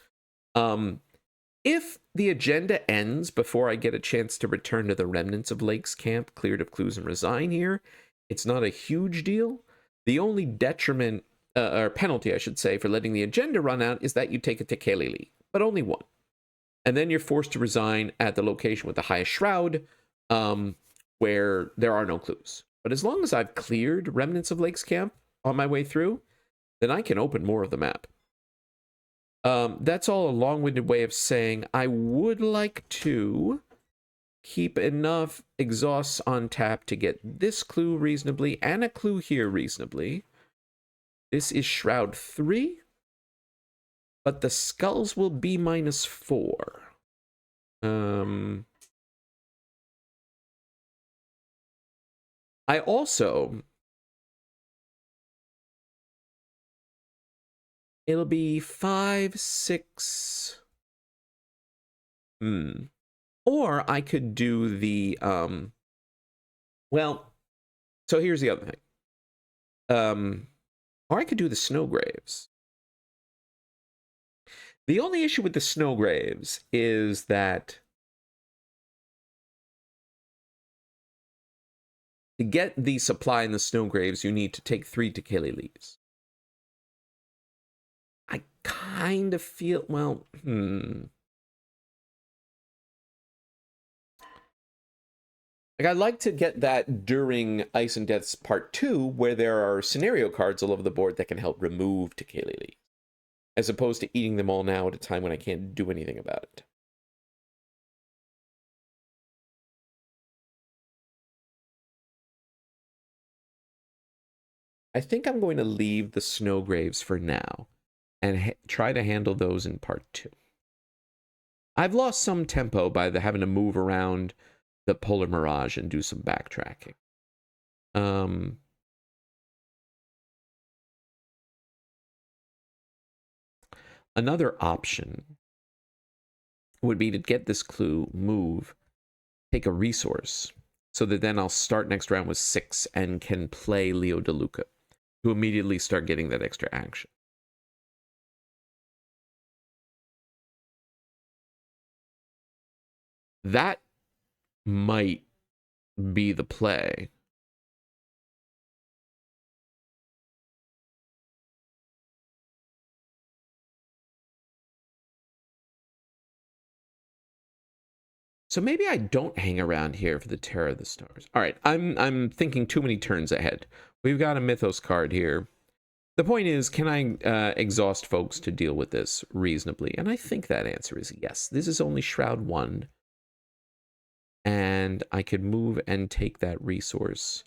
If the agenda ends before I get a chance to return to the Remnants of Lake's camp, cleared of clues and resign here, it's not a huge deal. The only detriment, or penalty I should say, for letting the agenda run out is that you take a Tekelili, but only 1. And then you're forced to resign at the location with the highest shroud, where there are no clues. But as long as I've cleared Remnants of Lake's camp on my way through, then I can open more of the map. That's all a long-winded way of saying I would like to keep enough exhausts on tap to get this clue reasonably and a clue here reasonably. This is Shroud 3, but the skulls will be -4. I also... It'll be 5, 6... Or I could do the... Well, so here's the other thing. Or I could do the Snowgraves. The only issue with the Snowgraves is that to get the supply in the Snowgraves, you need to take 3 Tekeli leaves. I kind of feel, well, Like, I'd like to get that during Ice and Death's Part 2, where there are scenario cards all over the board that can help remove Tekeli leaves, as opposed to eating them all now at a time when I can't do anything about it. I think I'm going to leave the Snowgraves for now and try to handle those in Part 2. I've lost some tempo by having to move around the Polar Mirage and do some backtracking. Another option would be to get this clue, move, take a resource, so that then I'll start next round with 6 and can play Leo DeLuca to immediately start getting that extra action. That might be the play. So maybe I don't hang around here for the Terror of the Stars. All right, I'm thinking too many turns ahead. We've got a Mythos card here. The point is, can I exhaust folks to deal with this reasonably? And I think that answer is yes. This is only Shroud 1. And I could move and take that resource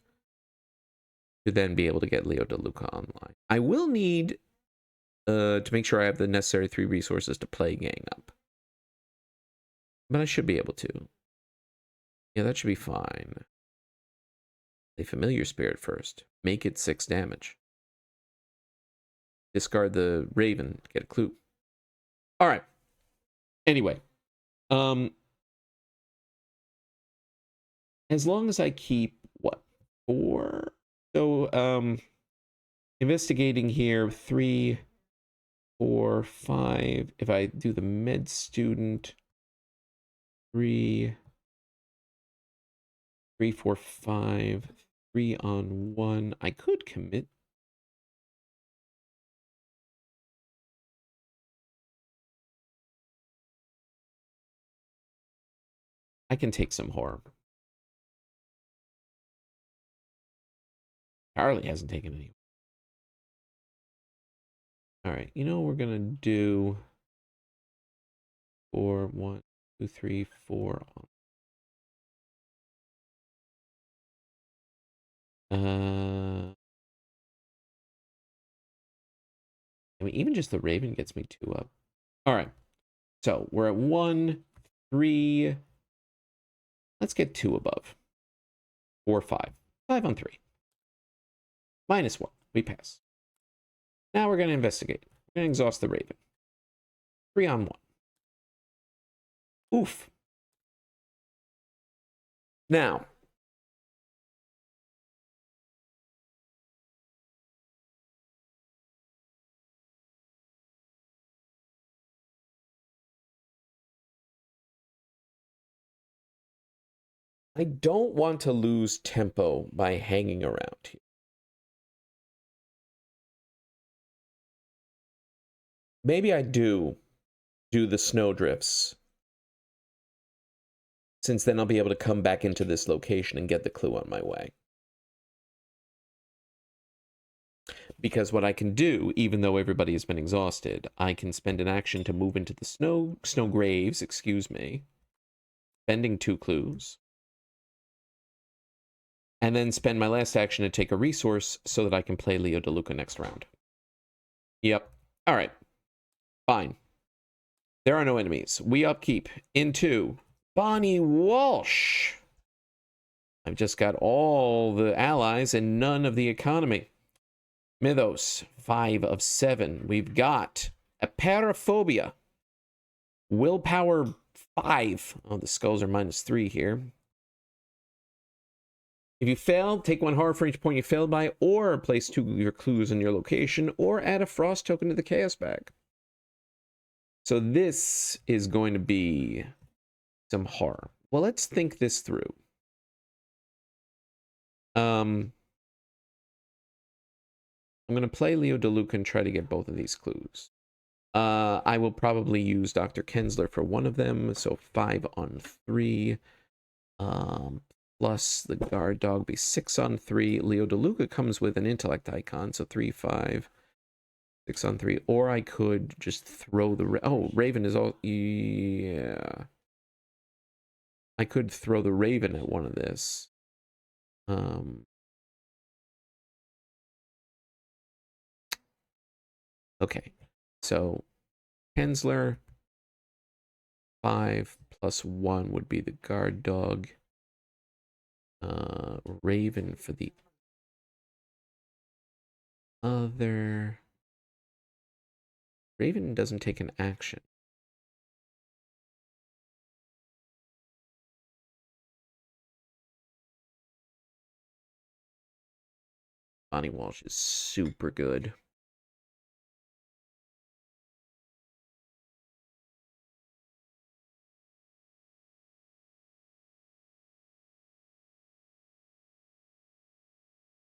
to then be able to get Leo DeLuca online. I will need to make sure I have the necessary 3 resources to play Gang Up. But I should be able to. Yeah, that should be fine. A Familiar Spirit first. Make it 6 damage. Discard the Raven. Get a clue. All right. Anyway. As long as I keep, what, 4? So, investigating here, 3, 4, 5. If I do the med student, 3, 4, 5, 3 on 1. I could commit. I can take some horror. Charlie hasn't taken any. All right, you know what we're gonna do? 4, 1, 2, 3, 4. I mean, even just the Raven gets me 2 up. All right, so we're at 1, 3. Let's get 2 above. 4, 5. 5 on 3. -1. We pass. Now we're going to investigate. We're going to exhaust the Raven. 3 on 1. Oof. Now, I don't want to lose tempo by hanging around here. Maybe I do the snowdrifts, since then I'll be able to come back into this location and get the clue on my way. Because what I can do, even though everybody has been exhausted, I can spend an action to move into the snow graves, excuse me, spending 2 clues, and then spend my last action to take a resource so that I can play Leo DeLuca next round. Yep. All right. Fine. There are no enemies. We upkeep into Bonnie Walsh. I've just got all the allies and none of the economy. Mythos, 5 of 7. We've got Apeirophobia. Willpower 5. Oh, the skulls are -3 here. If you fail, take 1 horror for each point you failed by, or place 2 of your clues in your location, or add a frost token to the chaos bag. So this is going to be some horror. Well, let's think this through. I'm going to play Leo DeLuca and try to get both of these clues. I will probably use Dr. Kensler for one of them, so 5 on 3. Plus the guard dog be 6 on 3. Leo DeLuca comes with an intellect icon, so 3, 5, 6 on 3. Or I could just throw the... Oh, Raven is all... Yeah. I could throw the Raven at one of this. Okay, so Kensler, 5 plus 1 would be the guard dog. Raven for the other. Raven doesn't take an action. Bonnie Walsh is super good.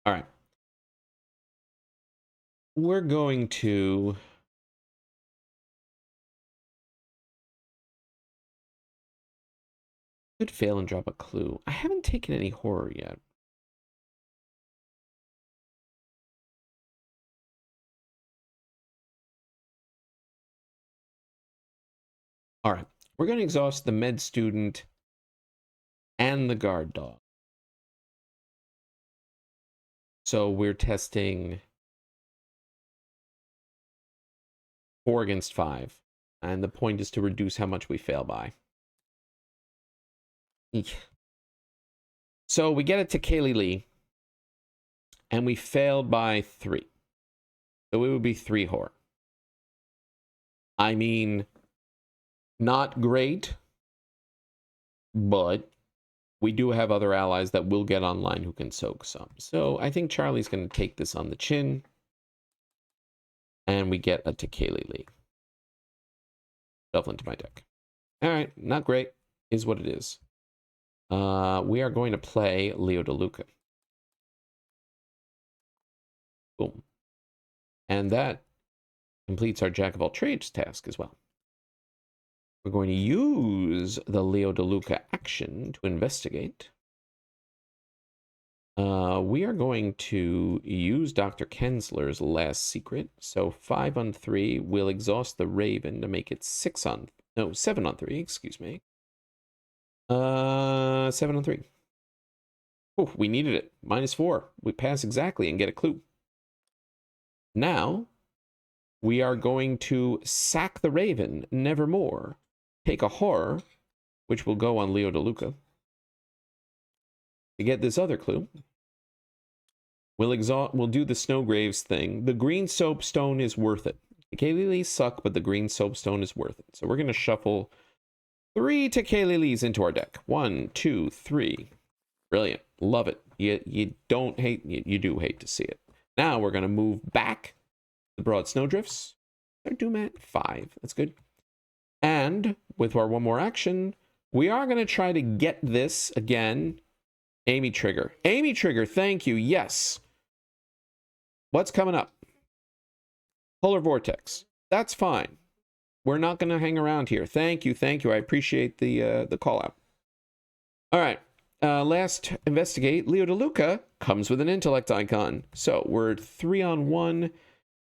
All right. We're going to... Could fail and drop a clue. I haven't taken any horror yet. All right. We're going to exhaust the med student and the guard dog. So we're testing 4 against 5. And the point is to reduce how much we fail by. Eek. So we get it to Kaylee Lee. And we failed by 3. So it would be 3 horror. I mean, not great. But we do have other allies that will get online who can soak some. So I think Charlie's going to take this on the chin. And we get a Kaylee Lee. Shuffle into my deck. All right, not great. Is what it is. We are going to play Leo DeLuca. Boom. And that completes our Jack of all trades task as well. We're going to use the Leo DeLuca action to investigate. We are going to use Dr. Kensler's last secret. So 5 on 3 will exhaust the Raven to make it 7 on 3, excuse me. 7 on 3. Oh, we needed it. -4. We pass exactly and get a clue. Now, we are going to sack the Raven, nevermore. Take a horror, which will go on Leo DeLuca. To get this other clue, we'll do the Snowgraves thing. The green soapstone is worth it. The Kaylees suck, but the green soapstone is worth it. So we're going to shuffle 3 Kaylees into our deck. 1, 2, 3. Brilliant. Love it. You don't hate, you do hate to see it. Now we're going to move back the Broad Snowdrifts. Our Doom at 5. That's good. And with our one more action, we are going to try to get this again. Amy Trigger. Amy Trigger, thank you. Yes. What's coming up? Polar Vortex. That's fine. We're not going to hang around here. Thank you. Thank you. I appreciate the call out. All right. Last investigate, Leo DeLuca comes with an intellect icon. So we're 3 on 1.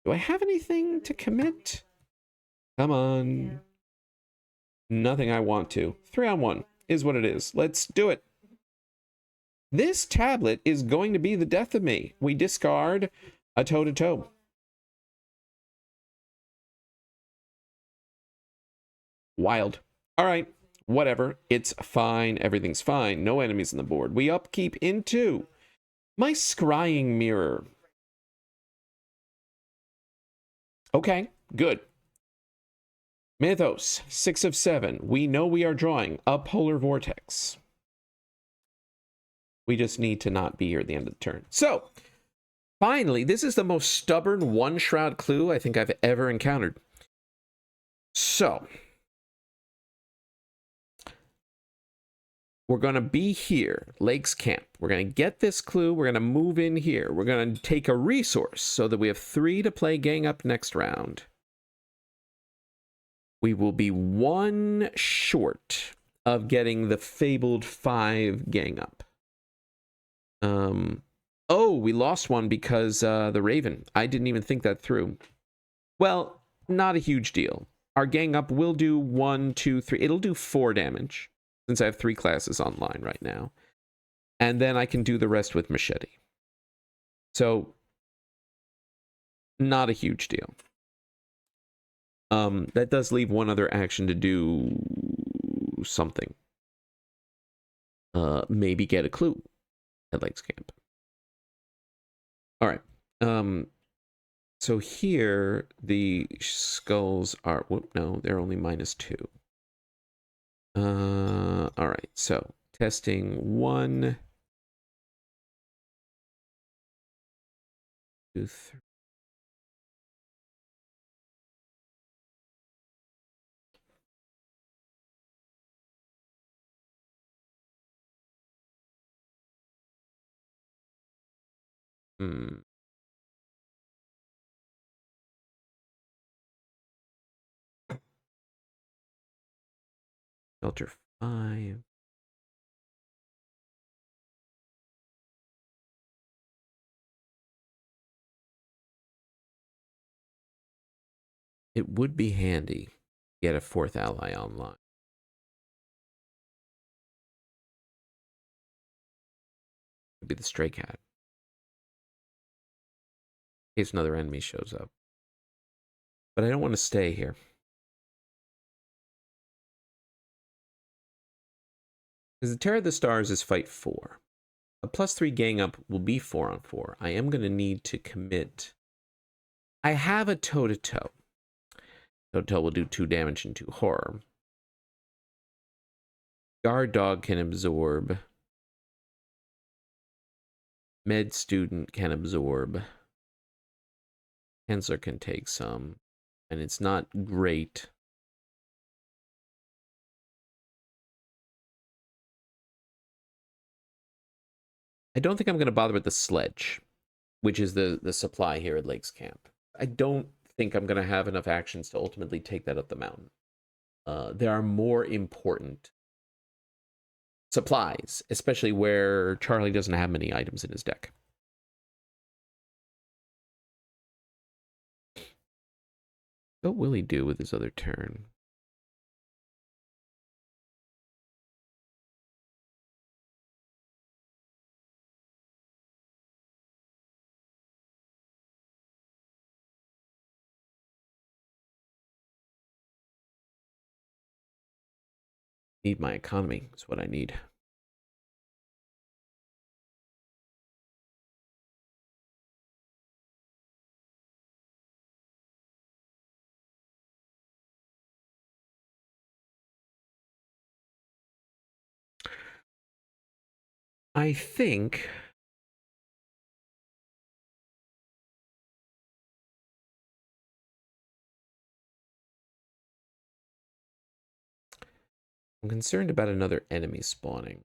Do I have anything to commit? Come on. Nothing I want to. 3 on 1 is what it is. Let's do it. This tablet is going to be the death of me. We discard a toe-to-toe. Wild. All right. Whatever. It's fine. Everything's fine. No enemies on the board. We upkeep into my scrying mirror. Okay. Good. Mythos. 6 of 7. We know we are drawing a polar vortex. We just need to not be here at the end of the turn. So, finally, this is the most stubborn one-shroud clue I think I've ever encountered. So, we're going to be here, Lake's Camp. We're going to get this clue. We're going to move in here. We're going to take a resource so that we have 3 to play gang up next round. We will be 1 short of getting the fabled 5 gang up. Oh, we lost one because the Raven. I didn't even think that through. Well, not a huge deal. Our gang up will do 1, 2, 3. It'll do 4 damage since I have 3 classes online right now. And then I can do the rest with Machete. So, not a huge deal. That does leave one other action to do something. Maybe get a clue at Lake's Camp. All right. So here the skulls are. Whoop, no, they're only -2. All right. So testing 1, 2, 3. Filter 5. It would be handy to get a 4th ally online. It'd be the Stray Cat. In case another enemy shows up. But I don't want to stay here. Because the Terror of the Stars is fight 4. A +3 gang up will be 4 on 4. I am going to need to commit. I have a toe-to-toe. Toe-to-toe will do 2 damage and 2 horror. Guard Dog can absorb. Med Student can absorb. Hensler can take some. And it's not great. I don't think I'm going to bother with the Sledge, which is the supply here at Lake's Camp. I don't think I'm going to have enough actions to ultimately take that up the mountain. There are more important supplies, especially where Charlie doesn't have many items in his deck. What will he do with his other turn? Need my economy is what I need. I think I'm concerned about another enemy spawning.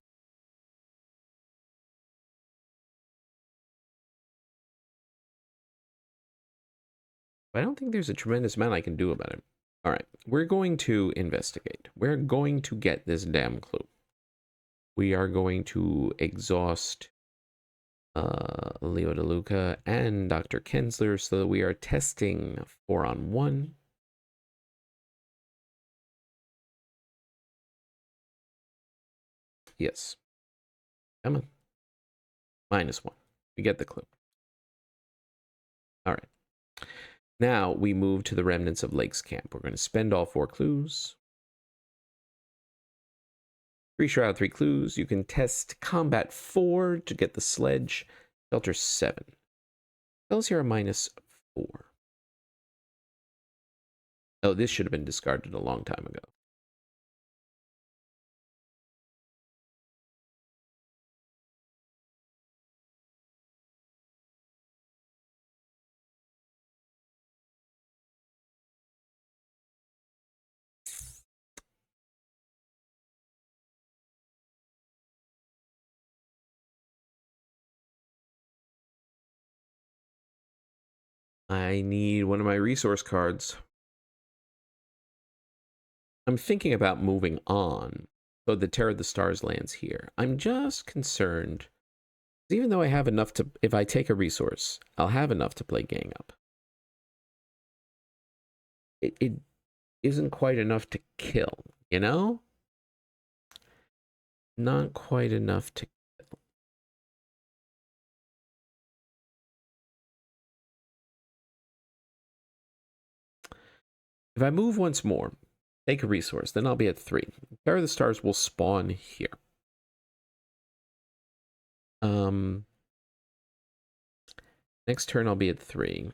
But I don't think there's a tremendous amount I can do about it. All right, we're going to investigate. We're going to get this damn clue. we are going to exhaust Leo DeLuca and Dr. Kensler so that we are testing 4-on-1. Yes. Come on. -1. We get the clue. All right. Now we move to the remnants of Lake's camp. We're going to spend all 4 clues. 3 shroud, 3 clues. You can test combat 4 to get the sledge. Shelter 7. Spells here are -4. Oh, this should have been discarded a long time ago. I need one of my resource cards. I'm thinking about moving on. So the Terror of the Stars lands here. I'm just concerned. Even though I have enough to... If I take a resource, I'll have enough to play Gang Up. It isn't quite enough to kill, you know? Not quite enough to kill. If I move once more, take a resource, then I'll be at 3. Terror of the Stars will spawn here. Next turn I'll be at 3.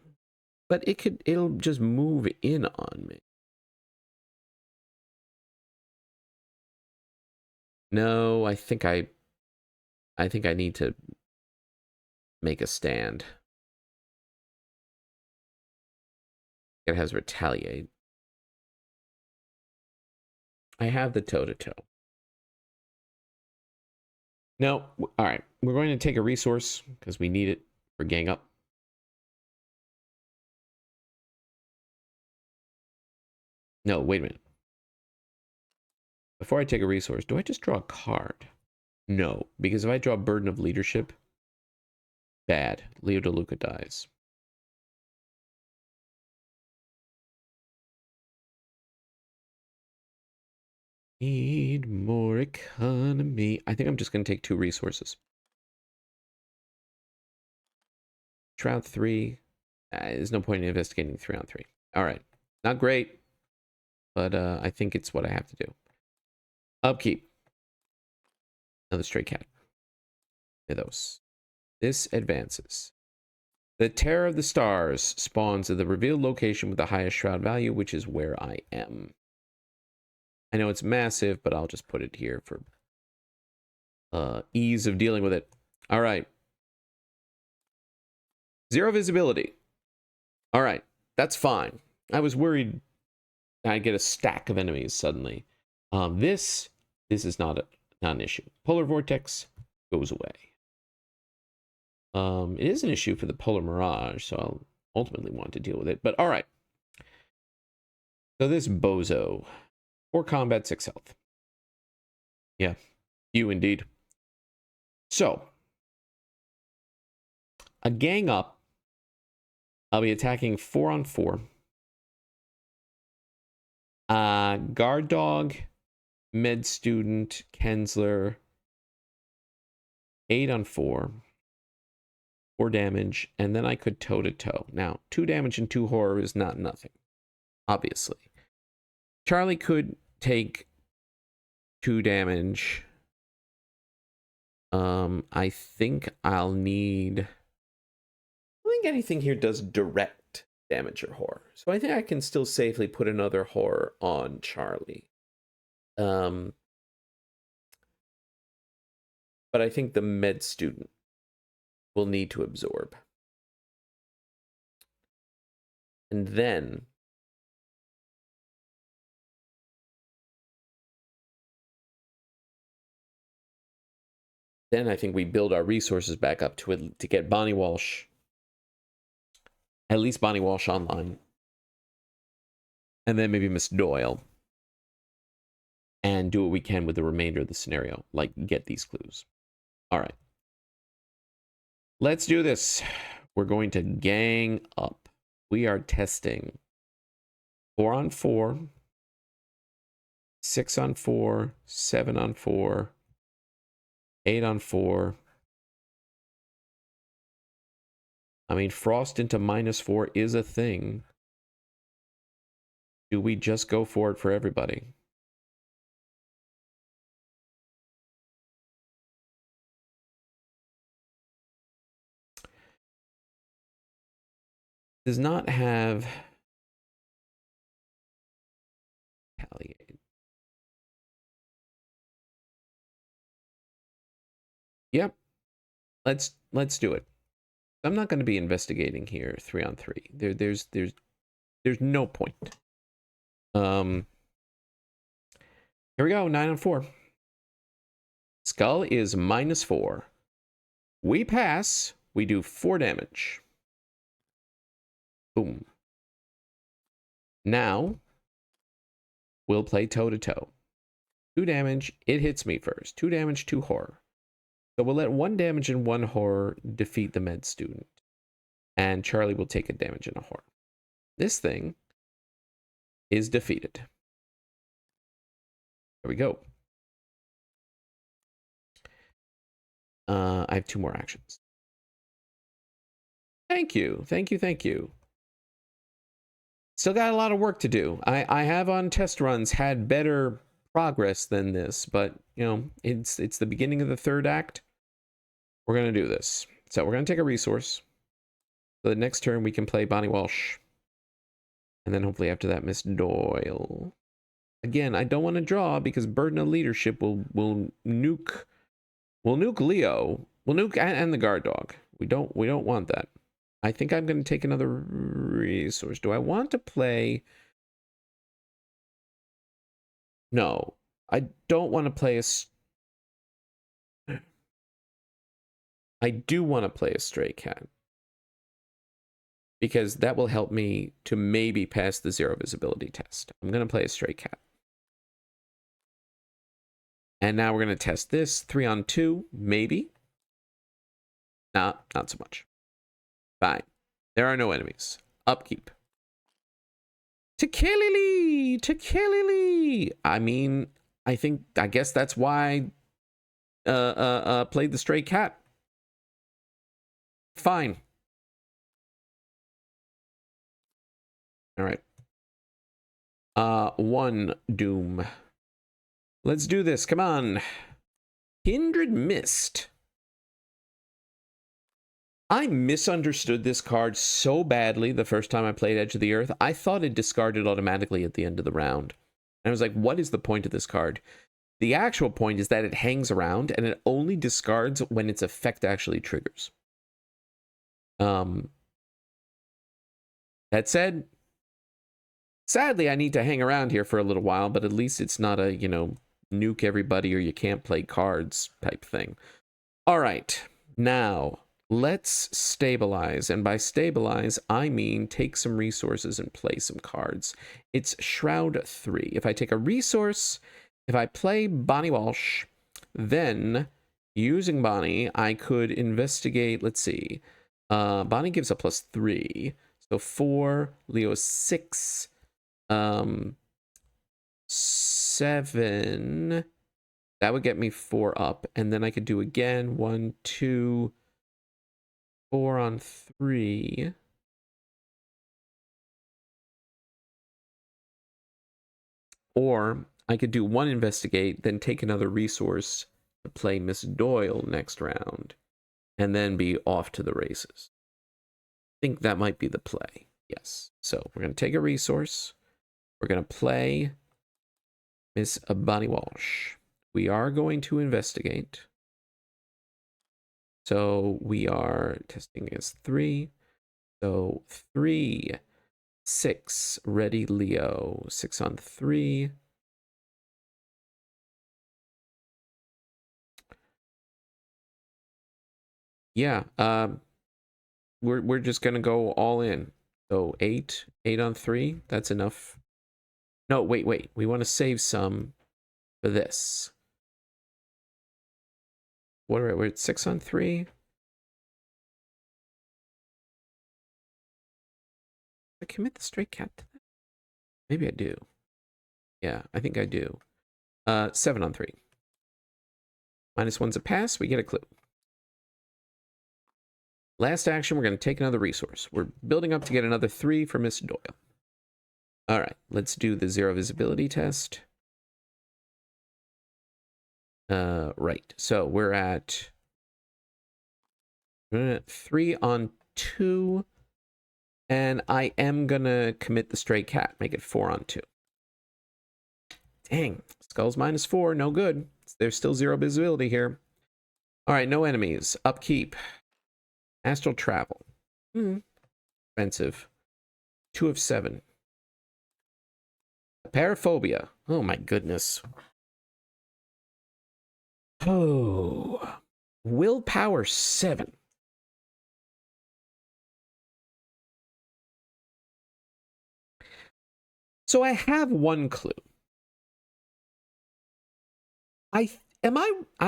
But it'll just move in on me. No, I think I need to make a stand. It has retaliate. I have the toe-to-toe. No, all right. We're going to take a resource because we need it for Gang Up. No, wait a minute. Before I take a resource, do I just draw a card? No, because if I draw Burden of Leadership, bad. Leo DeLuca dies. Need more economy. I think I'm just going to take 2 resources. Shroud 3. There's no point in investigating 3-on-3. All right. Not great, but I think it's what I have to do. Upkeep. Another stray cat. Mythos. This advances. The Terror of the Stars spawns at the revealed location with the highest shroud value, which is where I am. I know it's massive, but I'll just put it here for ease of dealing with it. All right. 0 visibility. All right. That's fine. I was worried I'd get a stack of enemies suddenly. This is not an issue. Polar Vortex goes away. It is an issue for the Polar Mirage, so I'll ultimately want to deal with it. But all right. So this bozo. 4 combat, 6 health. Yeah, you indeed. So, a Gang Up. I'll be attacking 4-on-4. Guard Dog, Med Student, Kensler. 8-on-4. 4 damage, and then I could toe-to-toe. Now, 2 damage and 2 horror is not nothing, obviously. Charlie could take 2 damage. I think I'll need... I don't think anything here does direct damage or horror. So I think I can still safely put another horror on Charlie. But I think the Med Student will need to absorb. And then I think we build our resources back up to get Bonnie Walsh, at least Bonnie Walsh online. And then maybe Miss Doyle. and do what we can with the remainder of the scenario, like get these clues. All right. Let's do this. We're going to gang up. We are testing 4 on 4, 6 on 4, 7 on 4, 8 on 4. I mean, frost into -4 is a thing. Do we just go for it for everybody? Does not have palliate. Yep. Let's do it. I'm not going to be investigating here 3 on 3. There's no point. Here we go, 9 on 4. Skull is -4. We pass. We do 4 damage. Boom. Now, we'll play toe-to-toe. 2 damage. It hits me first. 2 damage, 2 horror. So we'll let 1 damage and 1 horror defeat the med student. And Charlie will take a damage and a horror. This thing is defeated. There we go. I have 2 more actions. Thank you. Thank you. Thank you. Still got a lot of work to do. I have on test runs had better progress than this, but you know, it's the beginning of the 3rd act. We're gonna do this. So we're gonna take a resource. So the next turn we can play Bonnie Walsh. And then hopefully after that, Miss Doyle. Again, I don't want to draw because Burden of Leadership will nuke Leo. Will nuke and the guard dog. We don't want that. I think I'm going to take another resource. Do I want to play? No, I don't want to play I do want to play a stray cat. Because that will help me to maybe pass the 0 visibility test. I'm going to play a stray cat. And now we're going to test this. 3 on 2, maybe. Nah, not so much. Fine. There are no enemies. Upkeep. Tekelili! I mean, I guess that's why I played the stray cat. Fine. All right. 1 doom. Let's do this. Come on. Kindred Mist. I misunderstood this card so badly the first time I played Edge of the Earth. I thought it discarded automatically at the end of the round. And I was like, what is the point of this card? The actual point is that it hangs around and it only discards when its effect actually triggers. That said, sadly, I need to hang around here for a little while, but at least it's not a, you know, nuke everybody or you can't play cards type thing. All right, now let's stabilize. And by stabilize, I mean take some resources and play some cards. It's Shroud 3. If I take a resource, if I play Bonnie Walsh, then using Bonnie, I could investigate, let's see. Bonnie gives a +3. So 4, Leo 6, 7. That would get me 4 up. And then I could do again 1, 2, 4 on 3. Or I could do 1 investigate, then take another resource to play Miss Doyle next round, and then be off to the races. I think that might be the play. Yes. So we're going to take a resource. We're going to play Miss Bonnie Walsh. We are going to investigate. So we are testing as 3. So 3, 6, ready Leo. 6 on 3. Yeah, we're just gonna go all in. So 8 on 3. That's enough. No, wait. We want to save some. for this. What are we? We're at 6 on 3. I commit the stray cat to that? Maybe I do. Yeah, I think I do. 7 on 3. -1's a pass. We get a clue. Last action, we're going to take another resource. We're building up to get another 3 for Miss Doyle. All right, let's do the 0 visibility test. Right, so we're at 3 on 2. And I am going to commit the stray cat. Make it 4 on 2. Dang. Skulls -4. No good. There's still 0 visibility here. All right, no enemies. Upkeep. Astral travel. Expensive. 2 of 7. Paraphobia. Oh, my goodness. Oh. Willpower 7. So I have one clue. I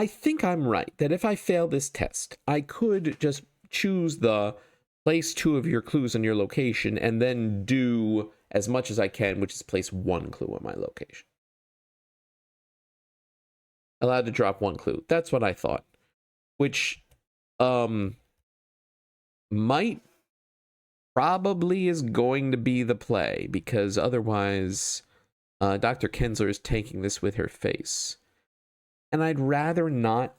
think I'm right that if I fail this test, I could just choose the place 2 of your clues on your location and then do as much as I can, which is place 1 clue on my location. Allowed to drop 1 clue. That's what I thought. Which might probably is going to be the play, because otherwise Dr. Kensler is taking this with her face. And I'd rather not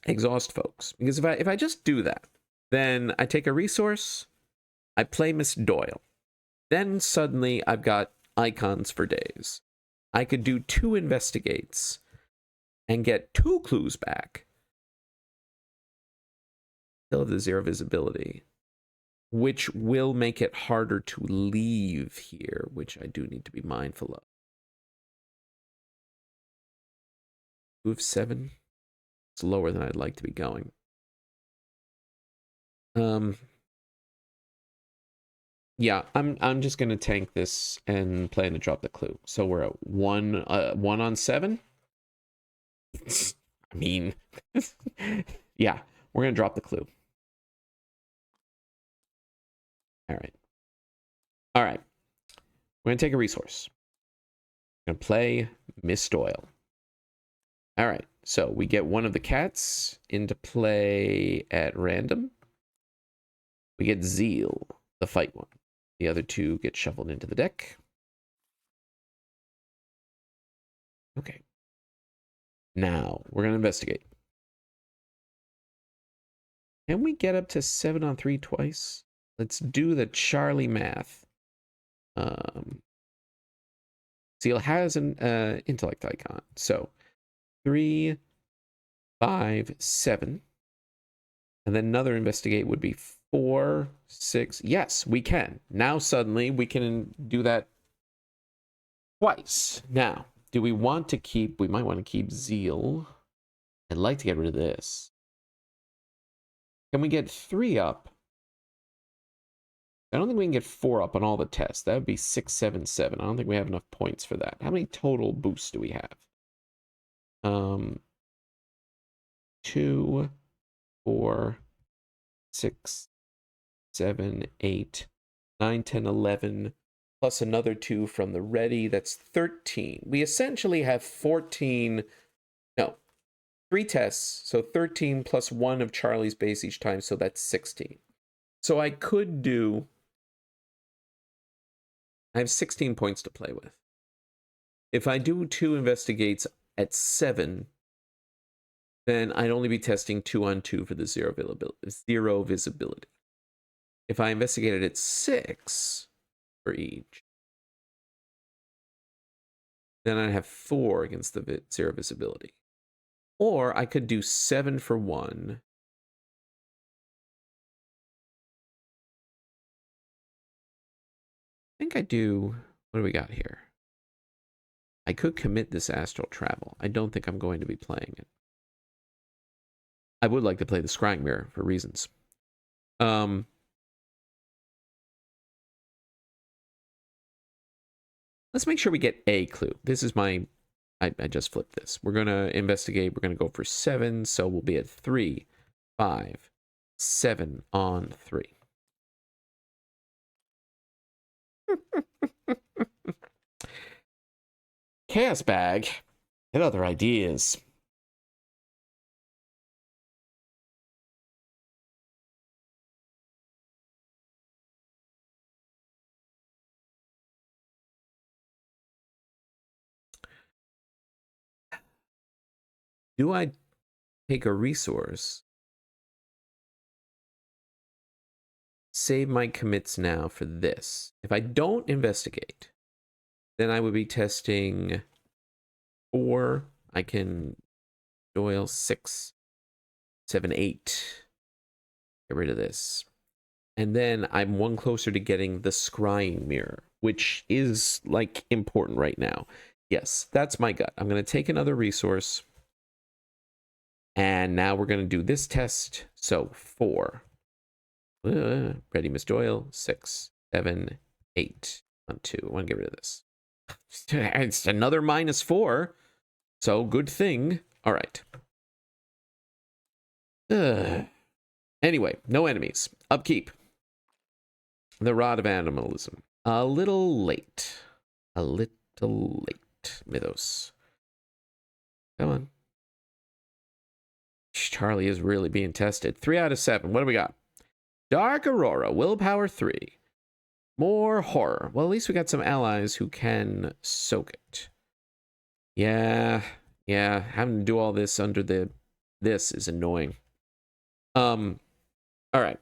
exhaust folks, because if I just do that, then I take a resource, I play Miss Doyle. Then suddenly I've got icons for days. I could do 2 investigates and get 2 clues back. Still have the 0 visibility, which will make it harder to leave here, which I do need to be mindful of. 2 of 7. It's lower than I'd like to be going. Yeah, I'm just gonna tank this and plan to drop the clue. So we're at 1 on 7. I mean, yeah, we're gonna drop the clue. All right. We're gonna take a resource. We're gonna play Miss Doyle. All right, so we get one of the cats into play at random. We get Zeal, the fight one. The other 2 get shuffled into the deck. Okay. Now, we're going to investigate. Can we get up to 7 on 3 twice? Let's do the Charlie math. Zeal has an intellect icon. So, 3, 5, 7. And then another investigate would be 4, 6. Yes, we can. Now suddenly we can do that twice. Now, do we want to keep... We might want to keep Zeal. I'd like to get rid of this. Can we get 3 up? I don't think we can get 4 up on all the tests. That would be 6, 7, 7. I don't think we have enough points for that. How many total boosts do we have? 2, 4, 6, 7, 8, 9, 10, 11, plus another 2 from the ready. That's 13. We essentially have 14, no, 3 tests. So 13 plus 1 of Charlie's base each time. So that's 16. So I could do, I have 16 points to play with. If I do 2 investigates at 7, then I'd only be testing 2 on 2 for the 0 visibility. If I investigated at 6 for each, then I'd have 4 against the 0 visibility. Or I could do 7 for 1. I think I do, what do we got here? I could commit this astral travel. I don't think I'm going to be playing it. I would like to play the scrying mirror for reasons. Let's make sure we get a clue. This is my... I just flipped this. We're going to investigate. We're going to go for 7. So we'll be at 3, 5, 7 on 3. Chaos bag. Get other ideas. Do I take a resource? Save my commits now for this. If I don't investigate, then I would be testing 4. I can Doyle 6, 7, 8. Get rid of this. And then I'm one closer to getting the scrying mirror, which is like important right now. Yes, that's my gut. I'm going to take another resource. And now we're going to do this test. So 4. Ready, Miss Doyle. 6, 7, 8. 1, 2. I want to get rid of this. It's another -4. So good thing. All right. Anyway, no enemies. Upkeep. The Rod of Animalism. A little late. A little late, Mythos. Come on. Charlie is really being tested. 3 out of 7. What do we got? Dark Aurora. Willpower 3. More horror. Well, at least we got some allies who can soak it. Yeah. Having to do all this under the... This is annoying. All right.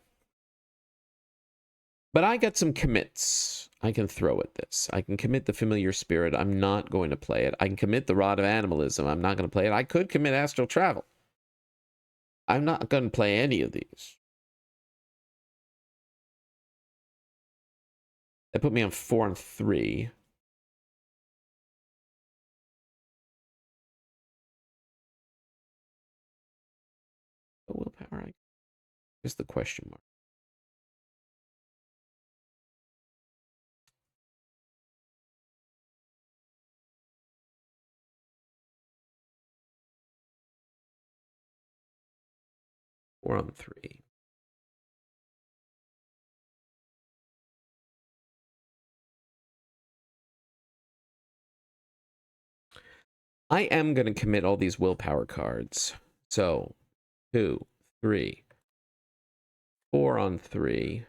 But I got some commits I can throw at this. I can commit the Familiar Spirit. I'm not going to play it. I can commit the Rod of Animalism. I'm not going to play it. I could commit Astral Travel. I'm not going to play any of these. That put me on 4 and 3. Oh, willpower. Here's the question mark. Four on 3. I am going to commit all these willpower cards. So, 2, 3, 4 on 3.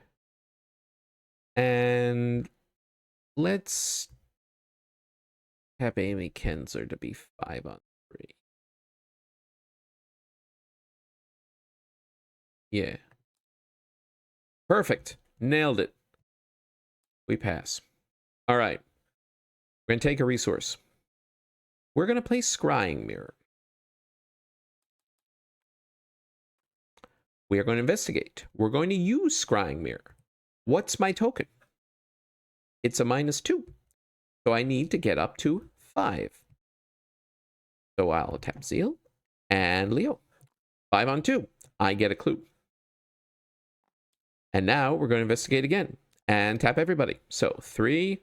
And let's have Amy Kensler to be 5 on 3. Yeah. Perfect. Nailed it. We pass. All right. We're going to take a resource. We're going to play Scrying Mirror. We are going to investigate. We're going to use Scrying Mirror. What's my token? It's a -2. So I need to get up to 5. So I'll tap Zeal and Leo. 5 on 2. I get a clue. And now we're going to investigate again and tap everybody. So 3,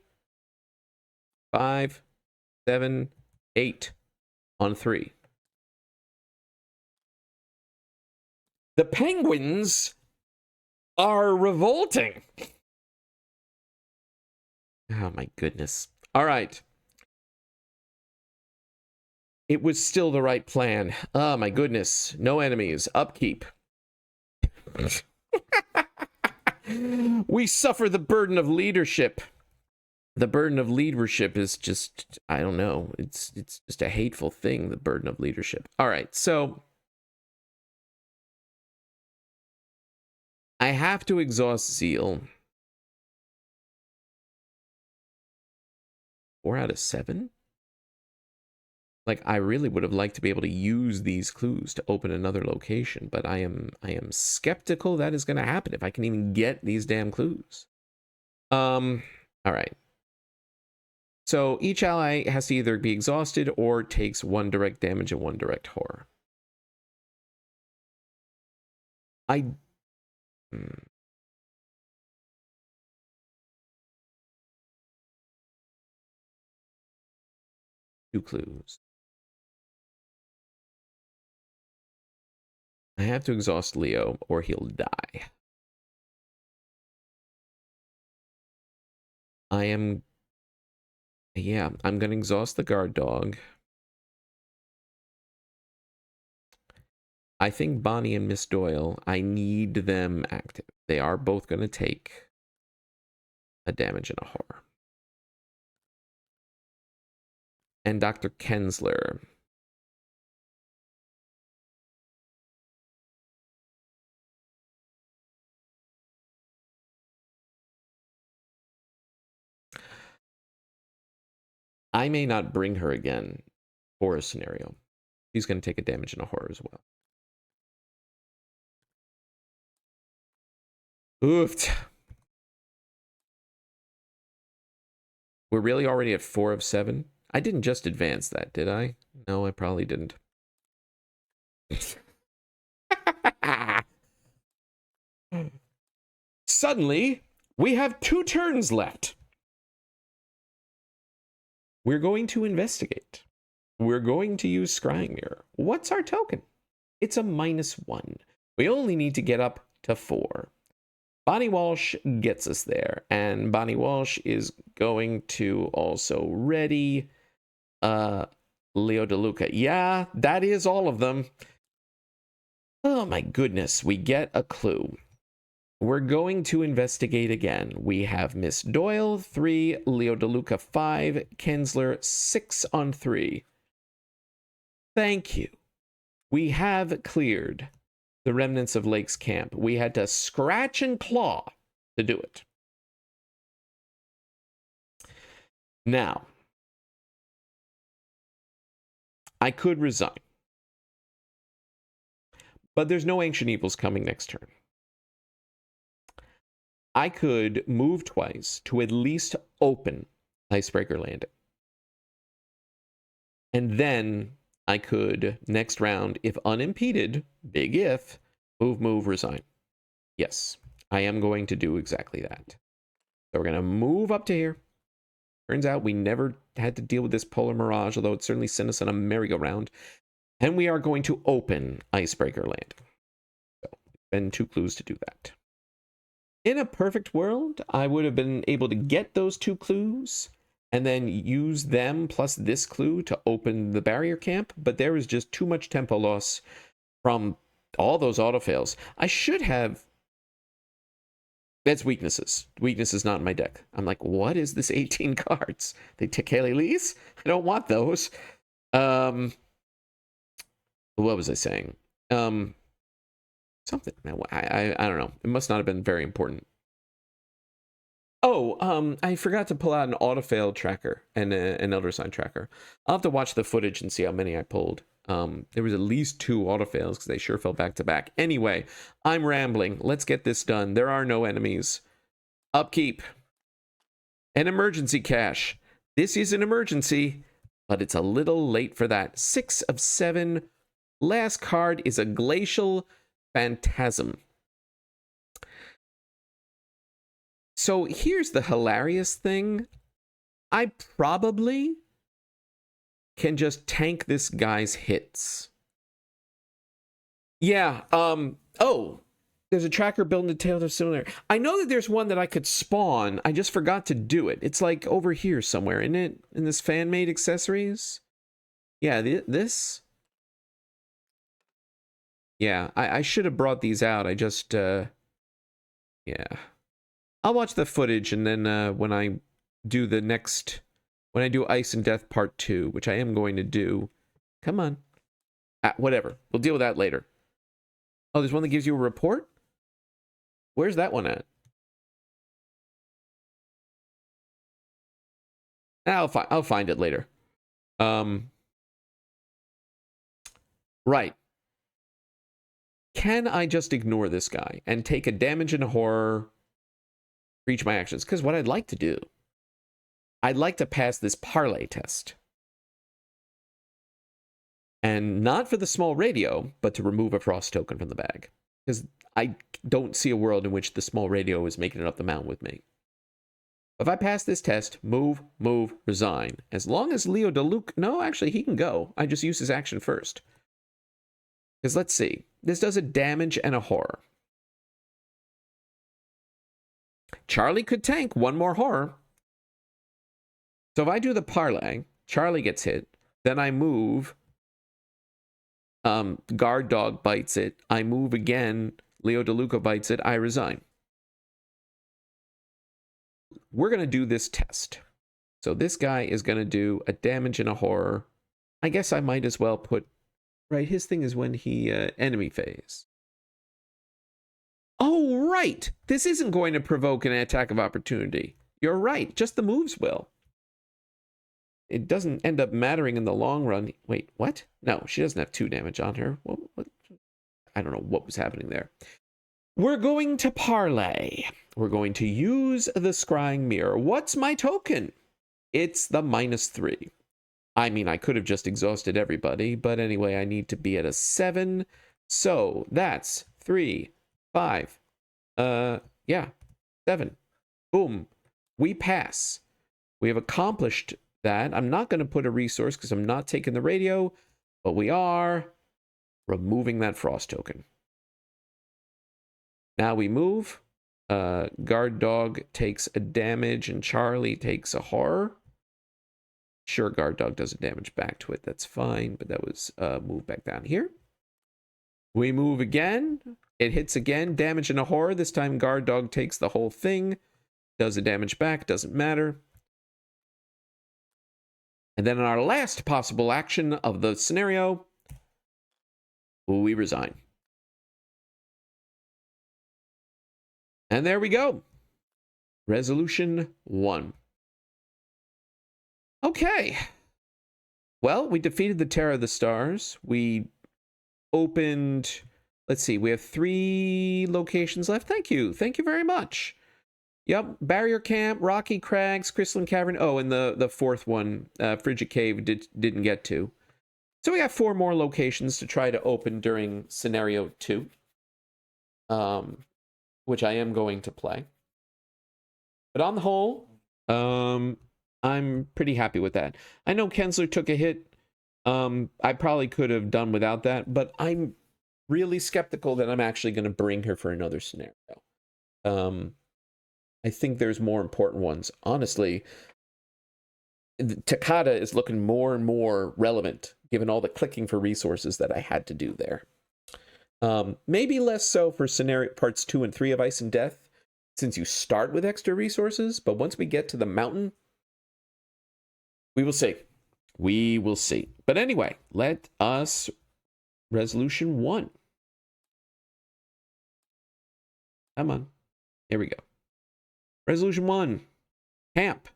5, 7, 8 on 3. The penguins are revolting. Oh my goodness. All right. It was still the right plan. Oh my goodness. No enemies. Upkeep. We suffer the burden of leadership. The burden of leadership is just, I don't know. It's just a hateful thing, the burden of leadership. All right, so I have to exhaust Zeal. 4 out of 7? Like, I really would have liked to be able to use these clues to open another location, but I am skeptical that is going to happen if I can even get these damn clues. All right. So each ally has to either be exhausted or takes 1 direct damage and 1 direct horror. 2 clues. I have to exhaust Leo or he'll die. Yeah, I'm going to exhaust the guard dog. I think Bonnie and Miss Doyle, I need them active. They are both going to take a damage and a horror. And Dr. Kensler. I may not bring her again for a scenario. She's going to take a damage and a horror as well. Oofed. We're really already at 4 of 7. I didn't just advance that, did I? No, I probably didn't. Suddenly, we have 2 turns left. We're going to investigate. We're going to use Scrying Mirror. What's our token? It's a -1. We only need to get up to 4. Bonnie Walsh gets us there, and Bonnie Walsh is going to also ready Leo DeLuca. Yeah, that is all of them. Oh my goodness, we get a clue. We're going to investigate again. We have Miss Doyle, 3, Leo DeLuca, 5, Kensler, 6 on 3. Thank you. We have cleared the remnants of Lake's camp. We had to scratch and claw to do it. Now, I could resign. But there's no Ancient Evils coming next turn. I could move twice to at least open Icebreaker Landing. And then I could, next round, if unimpeded, big if, move, resign. Yes, I am going to do exactly that. So we're going to move up to here. Turns out we never had to deal with this Polar Mirage, although it certainly sent us on a merry-go-round. And we are going to open Icebreaker Landing. So, been 2 clues to do that. In a perfect world, I would have been able to get those 2 clues and then use them plus this clue to open the barrier camp, but there was just too much tempo loss from all those autofails. I should have... That's weaknesses. Weakness is not in my deck. I'm like, what is this 18 cards? They take Haley Lee's? I don't want those. What was I saying? Something. I don't know. It must not have been very important. Oh, I forgot to pull out an autofail tracker and an Elder Sign tracker. I'll have to watch the footage and see how many I pulled. There was at least 2 autofails because they sure fell back to back. Anyway, I'm rambling. Let's get this done. There are no enemies. Upkeep. An emergency cache. This is an emergency, but it's a little late for that. 6 of 7. Last card is a Glacial Phantasm. So here's the hilarious thing. I probably can just tank this guy's hits. Yeah, oh, there's a tracker built into Tales of Similar. I know that there's one that I could spawn. I just forgot to do it. It's like over here somewhere, isn't it? In this fan-made accessories? Yeah, this... Yeah, I should have brought these out. I just, yeah. I'll watch the footage, and then when I do the next... When I do Ice and Death Part 2, which I am going to do... Come on. Whatever. We'll deal with that later. Oh, there's one that gives you a report? Where's that one at? I'll find it later. Right. Can I just ignore this guy and take a damage and a horror for each of my actions? Because what I'd like to do, I'd like to pass this parlay test. And not for the small radio, but to remove a frost token from the bag. Because I don't see a world in which the small radio is making it up the mountain with me. If I pass this test, move, resign. As long as Leo DeLuca... No, actually, he can go. I just use his action first. Because let's see. This does a damage and a horror. Charlie could tank one more horror. So if I do the parlay, Charlie gets hit. Then I move. Guard Dog bites it. I move again. Leo DeLuca bites it. I resign. We're going to do this test. So this guy is going to do a damage and a horror. I guess I might as well put... Right, his thing is when he... enemy phase. Oh, right! This isn't going to provoke an attack of opportunity. You're right. Just the moves will. It doesn't end up mattering in the long run. Wait, what? No, she doesn't have 2 damage on her. What? I don't know what was happening there. We're going to parlay. We're going to use the scrying mirror. What's my token? It's the -3. I mean, I could have just exhausted everybody, but anyway, I need to be at a 7. So that's 3, 5. Yeah, 7. Boom. We pass. We have accomplished that. I'm not going to put a resource because I'm not taking the radio, but we are removing that frost token. Now we move. Guard Dog takes a damage and Charlie takes a horror. Sure, Guard Dog does a damage back to it. That's fine, but that was moved back down here. We move again. It hits again. Damage and a horror. This time Guard Dog takes the whole thing. Does a damage back. Doesn't matter. And then in our last possible action of the scenario, we resign. And there we go. Resolution 1. Okay. Well, we defeated the Terror of the Stars. We opened... Let's see. We have 3 locations left. Thank you. Thank you very much. Yep. Barrier Camp, Rocky Crags, Crystalline Cavern. Oh, and the 4th one, Frigid Cave, didn't get to. So we got 4 more locations to try to open during Scenario 2. Which I am going to play. But on the whole, I'm pretty happy with that. I know Kensler took a hit. I probably could have done without that, but I'm really skeptical that I'm actually going to bring her for another scenario. I think there's more important ones. Honestly, Takata is looking more and more relevant, given all the clicking for resources that I had to do there. Maybe less so for scenario parts 2 and 3 of Ice and Death, since you start with extra resources, but once we get to the mountain, we will see. We will see. But anyway, let us... Resolution 1. Come on. Here we go. Resolution 1. Camp.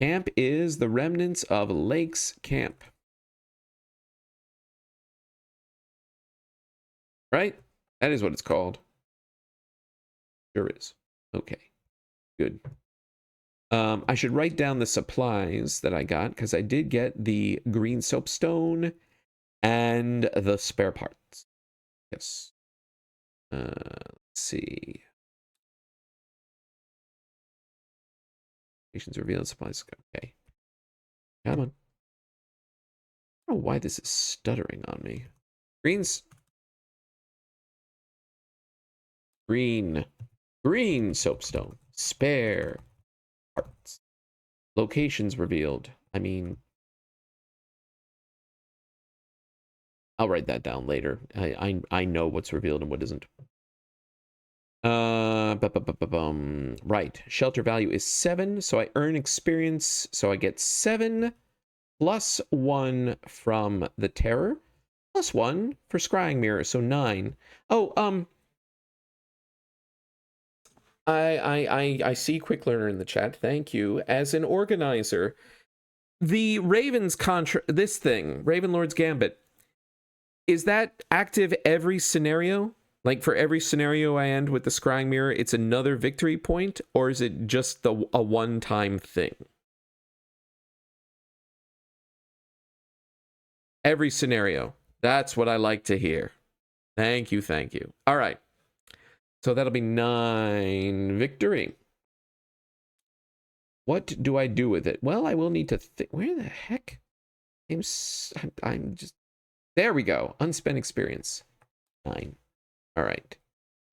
Camp is the remnants of Lakes Camp. Right? That is what it's called. Sure is. Okay. Good. I should write down the supplies that I got, because I did get the green soapstone and the spare parts. Yes. Let's see. Stations revealed supplies. Okay. Come on. I don't know why this is stuttering on me. Green soapstone. Spare parts. Locations revealed. I mean, I'll write that down later. I know what's revealed and what isn't. Right. Shelter value is 7, so I earn experience. So I get 7 plus 1 from the Terror, plus 1 for Scrying Mirror, so 9. Oh, I see Quick Learner in the chat. Thank you. As an organizer, the Raven's this thing, Raven Lord's Gambit, is that active every scenario? Like for every scenario I end with the Scrying Mirror, it's another victory point, or is it just a one-time thing? Every scenario. That's what I like to hear. Thank you, thank you. All right. So that'll be 9 victory. What do I do with it? Well, I will need to think. Where the heck? I'm just... There we go. Unspent experience. 9. All right.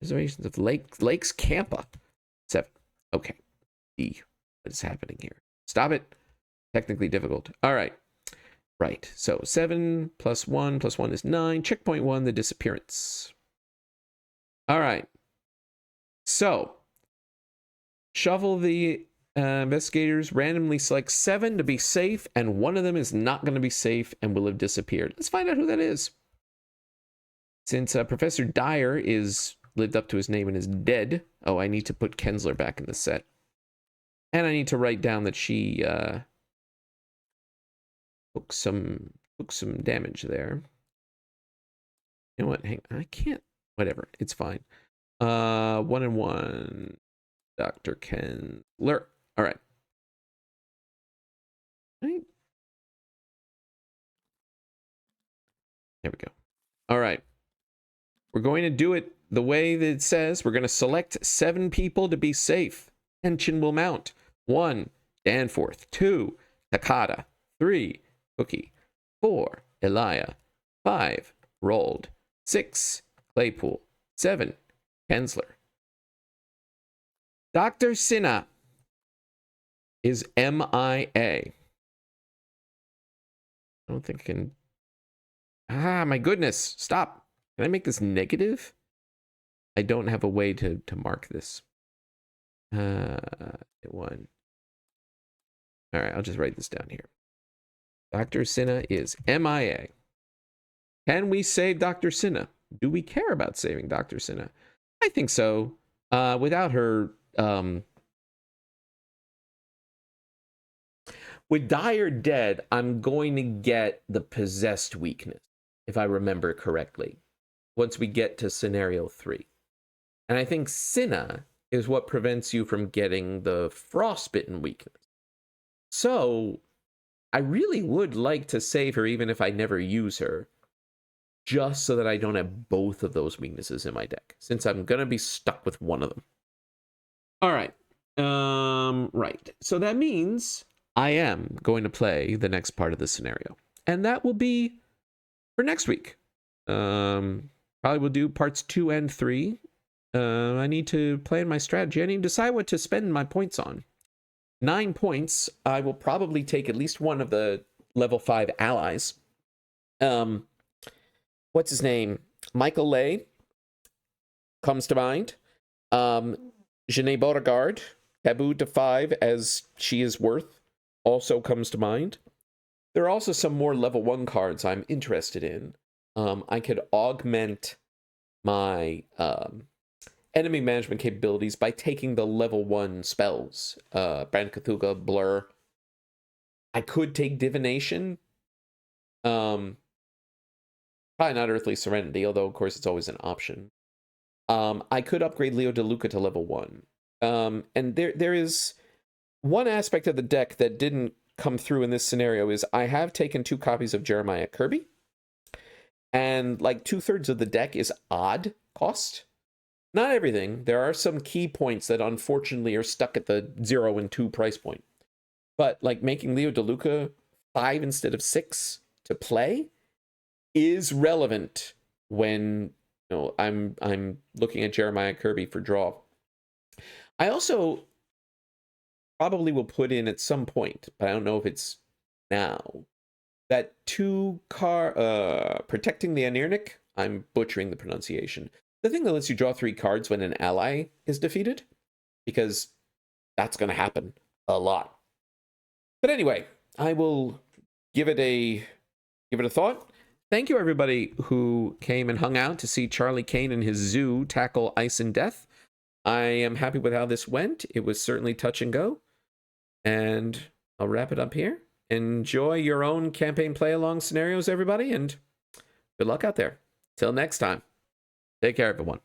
Reservations of Lakes Campa. 7. Okay. D. What is happening here? Stop it. Technically difficult. All right. Right. So 7 plus 1 plus 1 is 9. Checkpoint 1, the disappearance. All right. So shuffle the investigators, randomly select 7 to be safe, and one of them is not going to be safe and will have disappeared. Let's find out who that is. Since Professor Dyer is lived up to his name and is dead. Oh, I need to put Kensler back in the set. And I need to write down that she took some damage there. You know what? Hang on. I can't. Whatever. It's fine. 1 and 1. Dr. Kensler. All right. Right. There we go. All right. We're going to do it the way that it says. We're going to select 7 people to be safe. Tension will mount. 1, Danforth. 2, Takada. 3, Cookie. 4, Elia. 5, Rolled. 6, Claypool. 7, Kensler. Dr. Sinha is MIA. I don't think I can... Ah, my goodness. Stop. Can I make this negative? I don't have a way to mark this. 1. All right, I'll just write this down here. Dr. Sinha is MIA. Can we save Dr. Sinha? Do we care about saving Dr. Sinha? I think so. Without her... with Dyer dead, I'm going to get the possessed weakness, if I remember correctly, once we get to scenario 3. And I think Sinha is what prevents you from getting the frostbitten weakness. So I really would like to save her even if I never use her, just so that I don't have both of those weaknesses in my deck, since I'm going to be stuck with one of them. All right. Right. So that means I am going to play the next part of the scenario. And that will be for next week. Probably will do parts 2 and 3. I need to plan my strategy. I need to decide what to spend my points on. 9 points. I will probably take at least one of the level 5 allies. What's his name? Michael Lay comes to mind. Janae Beauregard, tabooed to 5 as she is worth, also comes to mind. There are also some more level 1 cards I'm interested in. I could augment my enemy management capabilities by taking the level 1 spells. Brand Cthulhu, Blur. I could take Divination. Probably not Earthly Serenity, although of course it's always an option. I could upgrade Leo DeLuca to level 1. And there is one aspect of the deck that didn't come through in this scenario is I have taken 2 copies of Jeremiah Kirby. And like 2/3 of the deck is odd cost. Not everything. There are some key points that unfortunately are stuck at the 0 and 2 price point. But like making Leo DeLuca 5 instead of 6 to play is relevant when I'm looking at Jeremiah Kirby for draw. I also probably will put in at some point, but I don't know if it's now, that 2 Protecting the Anirnik. I'm butchering the pronunciation. The thing that lets you draw 3 cards when an ally is defeated, because that's going to happen a lot. But anyway, I will give it a thought. Thank you, everybody who came and hung out to see Charlie Kane and his zoo tackle Ice and Death. I am happy with how this went. It was certainly touch and go. And I'll wrap it up here. Enjoy your own campaign play-along scenarios, everybody, and good luck out there. Till next time, take care, everyone.